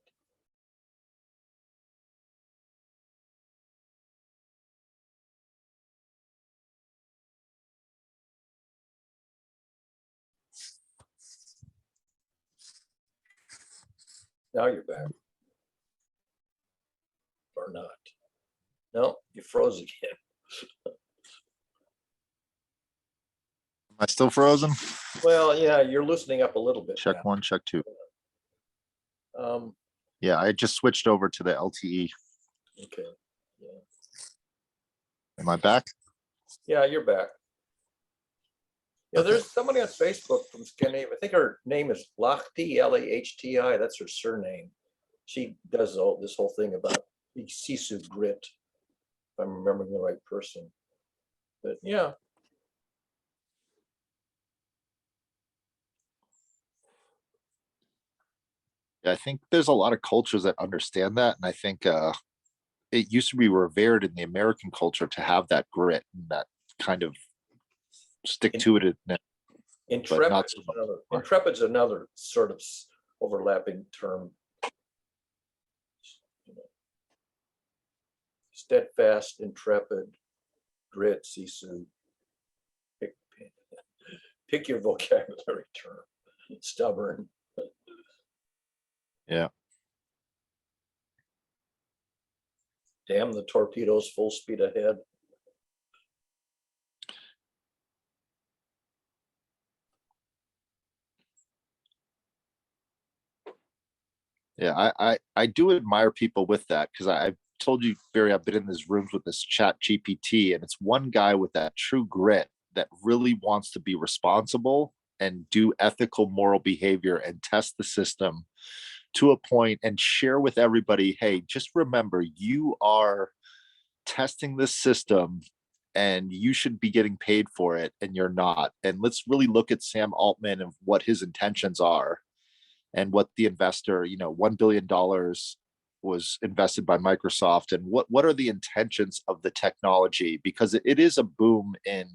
Now you're back. Or not. No, you froze again. Am I still frozen? Well, yeah, you're loosening up a little bit Check now. 1, check 2. Um, Yeah, I just switched over to the LTE. okay. Yeah. Am I back? Yeah, you're back. Yeah, Okay. there's somebody on Facebook from Scandinavia. I think her name is Lahti, Lahti. That's her surname. She does this whole thing about the sisu grit, if I'm remembering the right person. But yeah. Yeah, I think there's a lot of cultures that understand that. And I think it used to be revered in the American culture to have that grit and that kind of stick to it. But not so much anymore. Intrepid's another sort of overlapping term. Steadfast, intrepid, grit, sisu. Pick your vocabulary term. Stubborn. Yeah. Damn the torpedoes, full speed ahead. Yeah, I do admire people with that because I've told you, Barry, I've been in these rooms with this chat GPT, and it's one guy with that true grit that really wants to be responsible and do ethical, moral behavior and test the system to a point and share with everybody, hey, just remember, you are testing this system and you should be getting paid for it, and you're not. And let's really look at Sam Altman and what his intentions are. And what the investor, $1 billion was invested by Microsoft, and what are the intentions of the technology? Because it is a boom in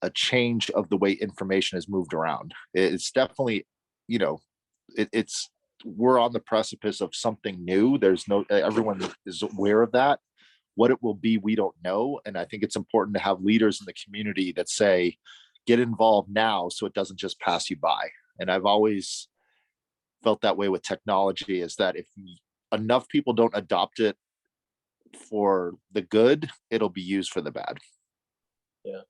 a change of the way information is moved around. It's definitely, it's we're on the precipice of something new. Everyone is aware of that. What it will be, we don't know. And I think it's important to have leaders in the community that say, get involved now so it doesn't just pass you by. And I've always felt that way with technology, is that if enough people don't adopt it for the good, it'll be used for the bad. Yeah.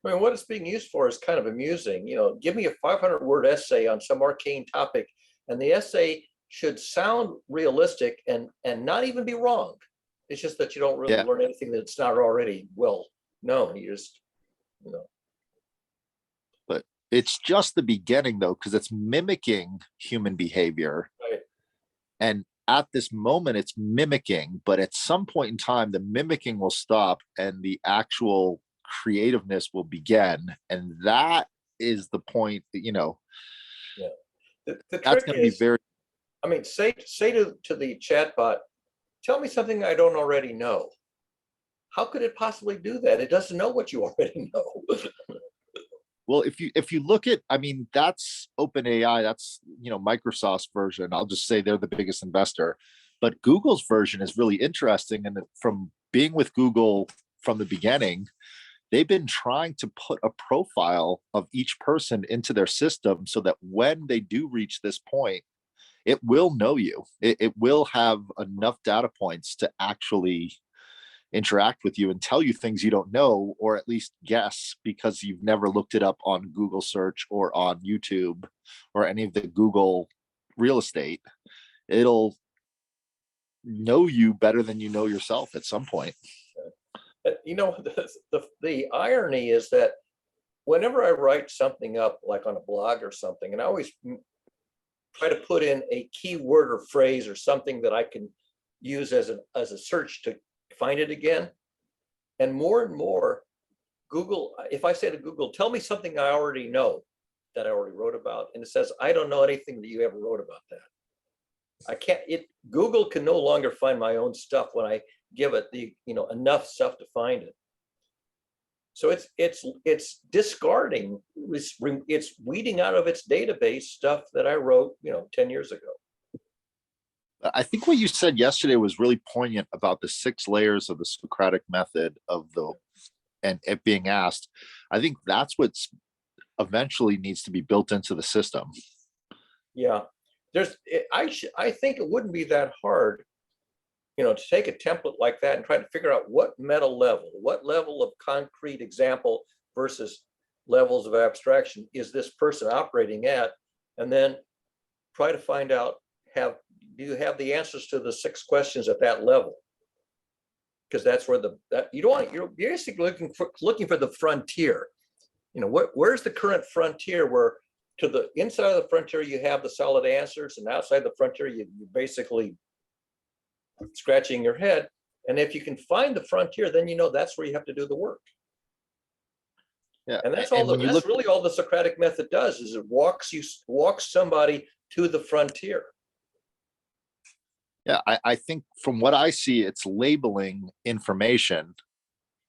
I mean, what it's being used for is kind of amusing. Give me a 500-word essay on some arcane topic, and the essay should sound realistic and not even be wrong. It's just that you don't really learn anything that's not already well known. You just, But it's just the beginning, though, because it's mimicking human behavior. Right. And at this moment, it's mimicking, but at some point in time, the mimicking will stop and the actual creativeness will begin. And that is the point that, Yeah. The that's trick going to be is, very. I mean, say to the chatbot, tell me something I don't already know. How could it possibly do that? It doesn't know what you already know. Well, if you look at, I mean, that's OpenAI, that's, Microsoft's version. I'll just say they're the biggest investor, but Google's version is really interesting. And from being with Google from the beginning, they've been trying to put a profile of each person into their system so that when they do reach this point, it will know you. It will have enough data points to actually interact with you and tell you things you don't know, or at least guess because you've never looked it up on Google search or on YouTube or any of the Google real estate. It'll know you better than you know yourself at some point. The irony is that whenever I write something up, like on a blog or something, and I always try to put in a keyword or phrase or something that I can use as a search to find it again. And more, Google, if I say to Google, tell me something I already know that I already wrote about, and it says, I don't know anything that you ever wrote about that. Google can no longer find my own stuff when I give it enough stuff to find it. So it's discarding, it's weeding out of its database stuff that I wrote, 10 years ago. I think what you said yesterday was really poignant about the 6 layers of the Socratic method and it being asked. I think that's what's eventually needs to be built into the system. Yeah, I think it wouldn't be that hard, to take a template like that and try to figure out what what level of concrete example versus levels of abstraction is this person operating at, and then try to find out, do you have the answers to the 6 questions at that level? Because that's where you're basically looking for the frontier. Where's the current frontier where to the inside of the frontier you have the solid answers, and outside the frontier you basically scratching your head. And if you can find the frontier, then that's where you have to do the work. Yeah, and that's really all the Socratic method does, is it walks somebody to the frontier. Yeah, I think from what I see, it's labeling information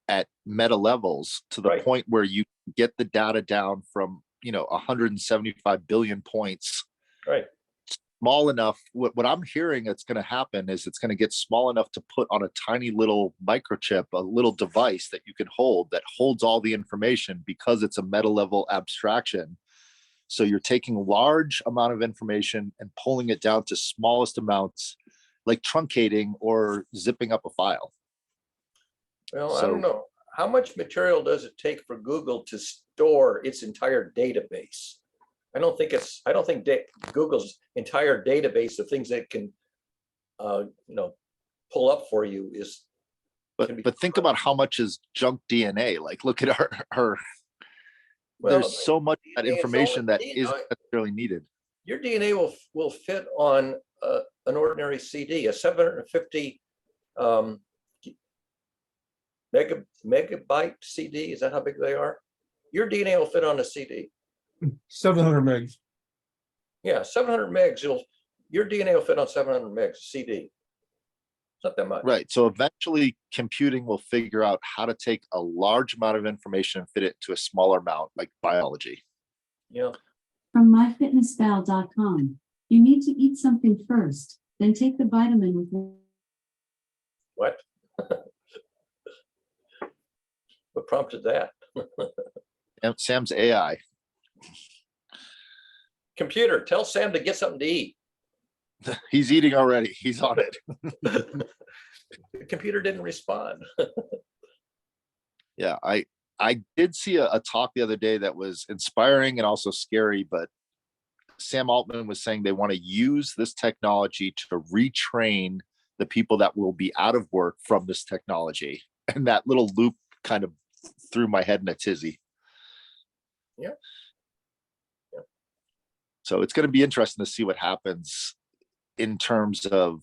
at meta levels to the point where you get the data down from 175 billion points, right, small enough. What I'm hearing that's going to happen is it's going to get small enough to put on a tiny little microchip, a little device that you can hold that holds all the information, because it's a meta level abstraction. So you're taking a large amount of information and pulling it down to smallest amounts, like truncating or zipping up a file. Well, I don't know. How much material does it take for Google to store its entire database? I don't think Google's entire database of things that can, pull up for you is. But think about how much is junk DNA. Like, look at her. There's so much that information that isn't necessarily needed. Your DNA will fit on an ordinary CD, a 750 megabyte CD. Is that how big they are? Your DNA will fit on a CD. 700 megs. Yeah, 700 megs. Your DNA will fit on 700 megs CD. It's not that much. Right. So eventually computing will figure out how to take a large amount of information and fit it to a smaller amount, like biology. Yeah. From myfitnesspal.com, you need to eat something first, then take the vitamin with. What? What prompted that? Sam's AI. Computer, tell Sam to get something to eat. He's eating already. He's on it. The computer didn't respond. Yeah, I did see a talk the other day that was inspiring and also scary, but Sam Altman was saying they want to use this technology to retrain the people that will be out of work from this technology. And that little loop kind of threw my head in a tizzy. Yeah. So it's going to be interesting to see what happens in terms of,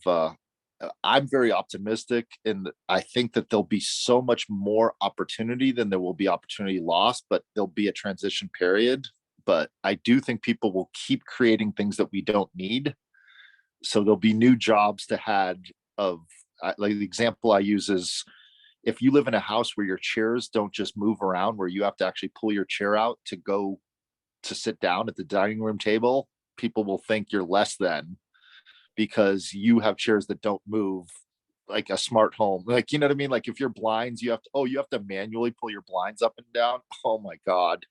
I'm very optimistic, and I think that there'll be so much more opportunity than there will be opportunity lost, but there'll be a transition period. But I do think people will keep creating things that we don't need. So there'll be new jobs to have like the example I use is, if you live in a house where your chairs don't just move around, where you have to actually pull your chair out to go to sit down at the dining room table, people will think you're less than, because you have chairs that don't move, like a smart home. Like, you know what I mean? Like if your blinds, you have to manually pull your blinds up and down. Oh my God.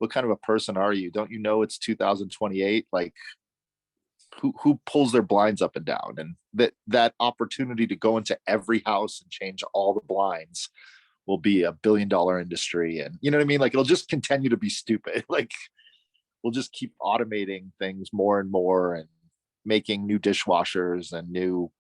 What kind of a person are you? Don't you know it's 2028? Like who pulls their blinds up and down? And that opportunity to go into every house and change all the blinds will be $1 billion industry. And you know what I mean? Like it'll just continue to be stupid. Like we'll just keep automating things more and more and making new dishwashers and new,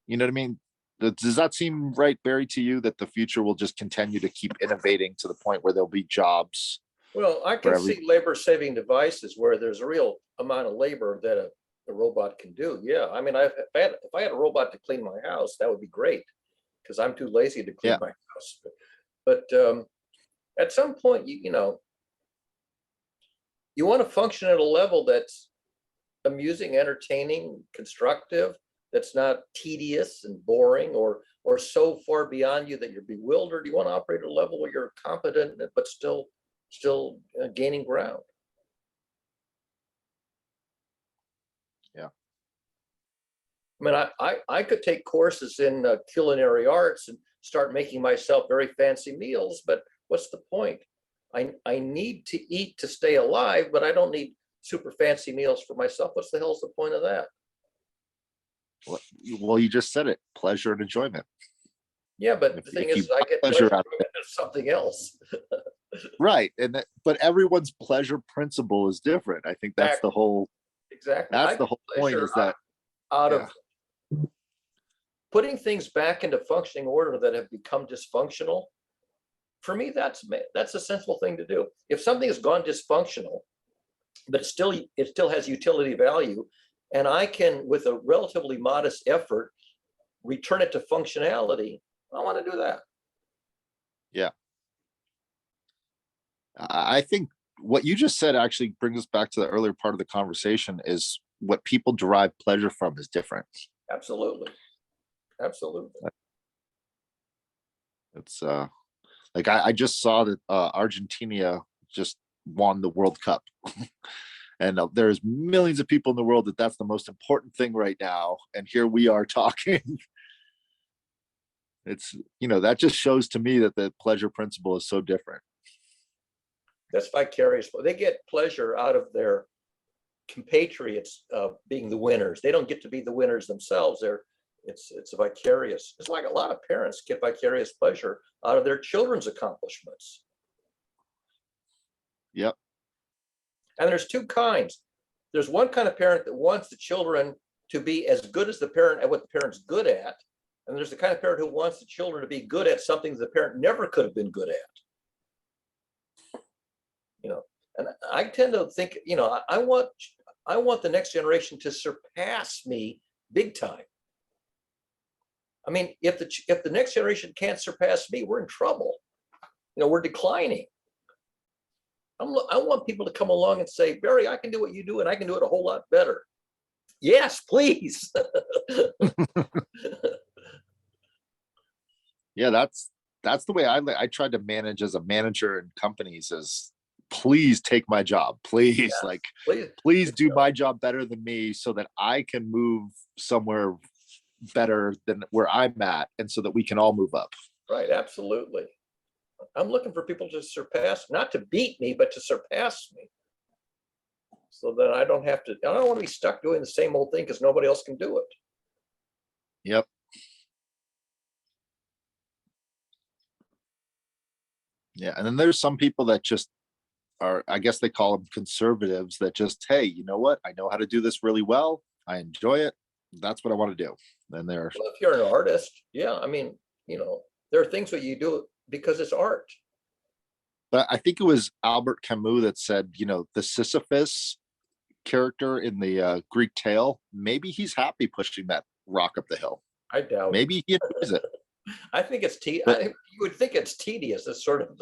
you know what I mean? Does that seem right, Barry, to you, that the future will just continue to keep innovating to the point where there'll be jobs? Well, I can see labor saving devices where there's a real amount of labor that a robot can do. Yeah. I mean, if I had a robot to clean my house, that would be great, because I'm too lazy to clean my house. But at some point, you want to function at a level that's amusing, entertaining, constructive. that's not tedious and boring or so far beyond you that you're bewildered. You want to operate at a level where you're competent but still gaining ground. Yeah. I mean, I could take courses in culinary arts and start making myself very fancy meals, but what's the point? I need to eat to stay alive, but I don't need super fancy meals for myself. What's the hell's the point of that? Well, you just said it, pleasure and enjoyment. Yeah, but If- the thing if you is, I get pleasure pleasure out from it as something else. Right. But everyone's pleasure principle is different. I think that's the whole, Exactly. I that's the get whole point pleasure is that, out yeah. of putting things back into functioning order that have become dysfunctional. For me, that's a sensible thing to do. If something has gone dysfunctional, but it still has utility value, and I can, with a relatively modest effort, return it to functionality, I want to do that. Yeah. I think what you just said actually brings us back to the earlier part of the conversation is what people derive pleasure from is different. Absolutely. Absolutely. It's like I just saw that Argentina just won the World Cup. And there's millions of people in the world that that's the most important thing right now. And here we are talking. It's, that just shows to me that the pleasure principle is so different. That's vicarious. They get pleasure out of their compatriots being the winners. They don't get to be the winners themselves. It's vicarious. It's like a lot of parents get vicarious pleasure out of their children's accomplishments. Yep. And there's two kinds. There's one kind of parent that wants the children to be as good as the parent at what the parent's good at. And there's the kind of parent who wants the children to be good at something the parent never could have been good at. And I tend to think, I want the next generation to surpass me big time. I mean, if the next generation can't surpass me, we're in trouble. We're declining. I want people to come along and say, Barry, I can do what you do, and I can do it a whole lot better. Yes, please. Yeah, that's the way I tried to manage as a manager in companies is please take my job. Please, Yeah, please do my job better than me so that I can move somewhere better than where I'm at, and so that we can all move up. Right, absolutely. I'm looking for people to surpass, not to beat me, but to surpass me. So that I don't want to be stuck doing the same old thing because nobody else can do it. Yep. Yeah, and then there's some people that just are, I guess they call them conservatives, that just, hey, you know what? I know how to do this really well. I enjoy it. That's what I want to do. And they're, Well, if you're an artist, yeah, I mean, there are things that you do because it's art. but I think it was Albert Camus that said, the Sisyphus character in the Greek tale, maybe he's happy pushing that rock up the hill. I doubt Maybe he enjoys it. I think it's you would think it's tedious. It's sort of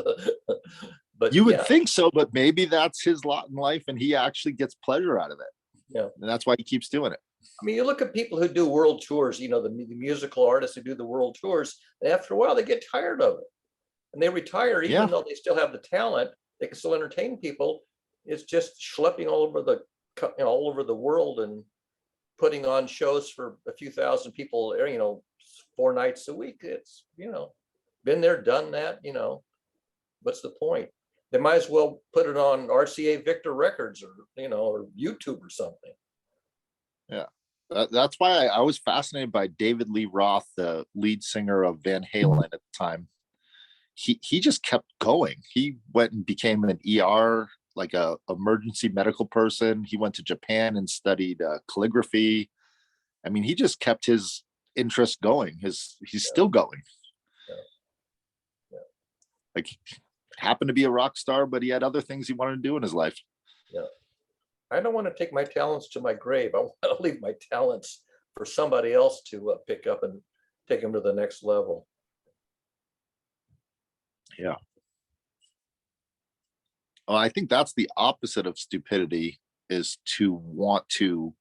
but you would think so, but maybe that's his lot in life and he actually gets pleasure out of it. Yeah. And that's why he keeps doing it. I mean, you look at people who do world tours, the musical artists who do the world tours, and after a while they get tired of it. And they retire, even though they still have the talent, they can still entertain people. It's just schlepping all over the world and putting on shows for a few thousand people, 4 nights a week. It's, been there, done that, what's the point? They might as well put it on RCA Victor Records or YouTube or something. Yeah. That's why I was fascinated by David Lee Roth, the lead singer of Van Halen at the time. He just kept going. He went and became an ER, like a emergency medical person. He went to Japan and studied calligraphy. I mean, he just kept his interest going. He's still going. Yeah. Like, happened to be a rock star, but he had other things he wanted to do in his life. Yeah. I don't want to take my talents to my grave. I want to leave my talents for somebody else to pick up and take them to the next level. Yeah. Well, I think that's the opposite of stupidity, is to want to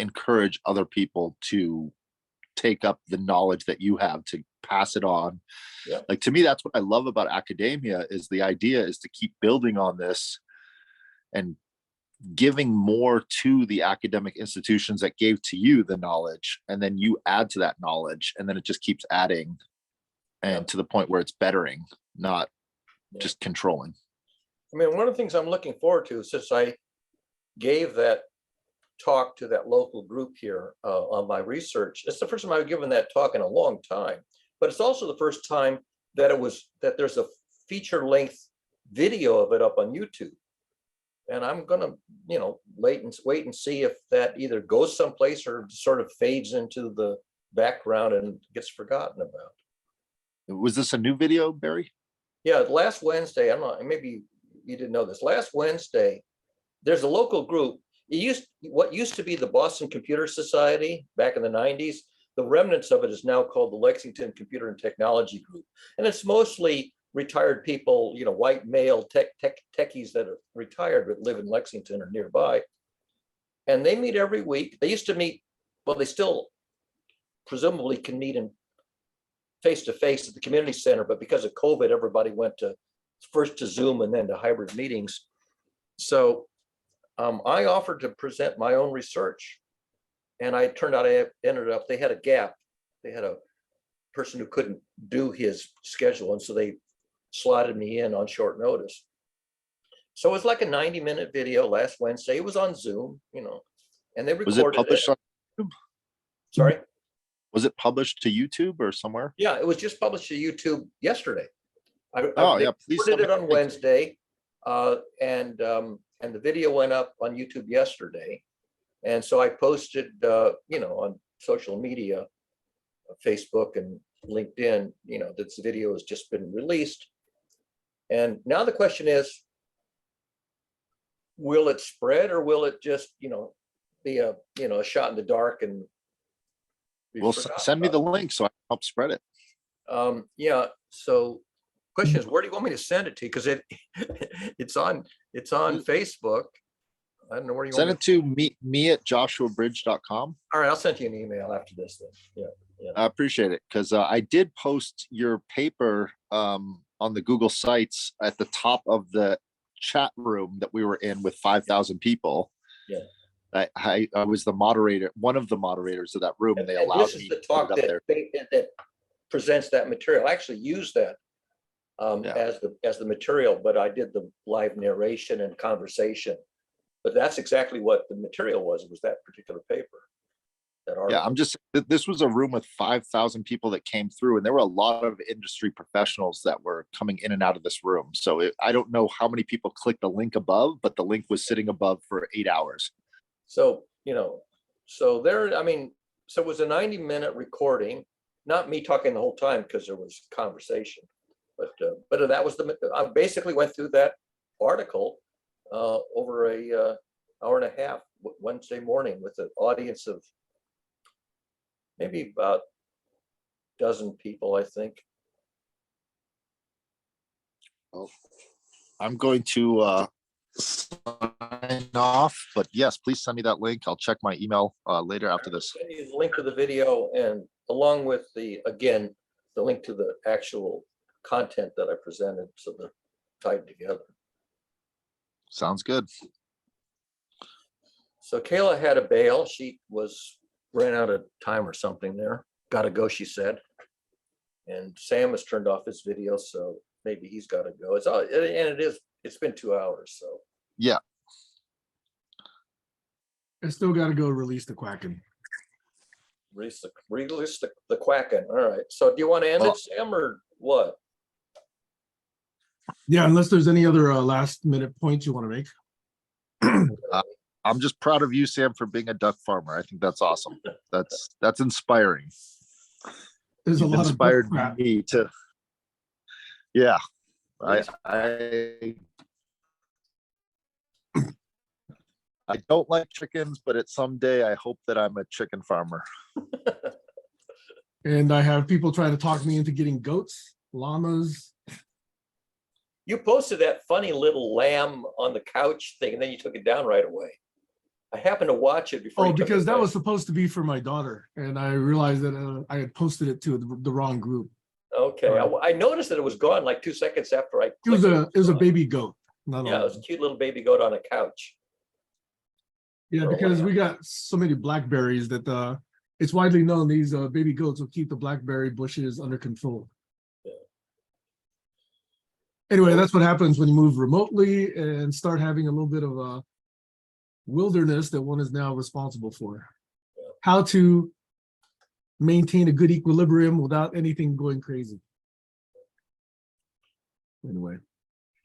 encourage other people to take up the knowledge that you have to pass it on. Yeah. Like, to me, that's what I love about academia, is the idea is to keep building on this and giving more to the academic institutions that gave to you the knowledge, and then you add to that knowledge, and then it just keeps adding, and Yeah. to the point where it's bettering, not Yeah. just controlling. I mean, one of the things I'm looking forward to, since I gave that talk to that local group here on my research, it's the first time I've given that talk in a long time, but it's also the first time that there's a feature length video of it up on YouTube. And I'm gonna, wait and see if that either goes someplace or sort of fades into the background and gets forgotten about. Was this a new video, Barry? Yeah, last Wednesday, I'm not, maybe you didn't know this. Last Wednesday, there's a local group. What used to be the Boston Computer Society back in the 90s, the remnants of it is now called the Lexington Computer and Technology Group. And it's mostly retired people, white male techies that are retired but live in Lexington or nearby. And they meet every week. They used to meet, well, they still presumably can meet in face-to-face at the community center, but because of COVID, everybody went first to Zoom and then to hybrid meetings. So I offered to present my own research, and I turned out they had a gap. They had a person who couldn't do his schedule, and so they slotted me in on short notice. So it was like a 90-minute video last Wednesday. It was on Zoom, and they recorded Was it published on YouTube? Sorry? Was it published to YouTube or somewhere? Yeah, it was just published to YouTube yesterday. They Please recorded it on submit. Wednesday, and the video went up on YouTube yesterday. And so I posted, on social media, Facebook and LinkedIn, that this video has just been released. And now the question is, will it spread, or will it just, be a shot in the dark and be Well, forgotten send me about? the link so I can help spread it. Yeah. So question is, where do you want me to send it to? Because it's on Facebook. I don't know where you Send want it to me at joshuabridge.com. All right, I'll send you an email after this then. Yeah. I appreciate it, because I did post your paper on the Google Sites at the top of the chat room that we were in with 5,000 people. Yeah. I was the moderator, one of the moderators of that room, and they And allowed this is me the to talk put it up there. that presents that material. I actually used that Yeah. as the material, but I did the live narration and conversation. But that's exactly what the material was. It was that particular paper. That article. This was a room with 5,000 people that came through, and there were a lot of industry professionals that were coming in and out of this room. So I don't know how many people clicked the link above, but the link was sitting above for 8 hours. So, so it was a 90-minute recording, not me talking the whole time because there was conversation, but that was I basically went through that article over a hour and a half Wednesday morning with an audience of maybe about a dozen people, I think. Well, I'm going to sign off, but yes, please send me that link. I'll check my email later after this. Send you the link to the video, and along with the link to the actual content that I presented, so they're tied together. Sounds good. So Kayla had a bail. She ran out of time or something there. Gotta go, she said. And Sam has turned off his video, so maybe he's gotta go. It's been 2 hours, so. Yeah. I still gotta go release the Quacken. Release the Quacken. All right. So do you want to end it, Sam, or what? Yeah, unless there's any other last minute points you want to make. I'm just proud of you, Sam, for being a duck farmer. I think that's awesome. That's inspiring. There's a You've lot inspired of crap. me to. Yeah, I don't like chickens, but someday I hope that I'm a chicken farmer. And I have people trying to talk me into getting goats, llamas. You posted that funny little lamb on the couch thing, and then you took it down right away. I happened to watch it before. Oh, he took because it that away. was supposed to be for my daughter, and I realized that I had posted it to the wrong group. Okay, I noticed that it was gone like 2 seconds after I It was clicked. it was a baby goat. Not Yeah, it a, was a cute little baby goat on a couch. yeah, or because whatever. we got so many blackberries that it's widely known these baby goats will keep the blackberry bushes under control. Yeah. Anyway, So- that's what happens when you move remotely and start having a little bit of a wilderness that one is now responsible for. Yeah. How to maintain a good equilibrium without anything going crazy. Anyway. Hey,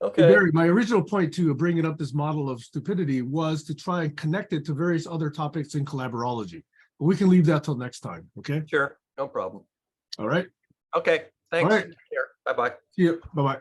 Okay, Barry, my original point to bringing up this model of stupidity was to try and connect it to various other topics in collaborology. But we can leave that till next time, okay? sure, no problem. All right, Okay, thanks. right. Take care. Bye-bye. see you, bye-bye.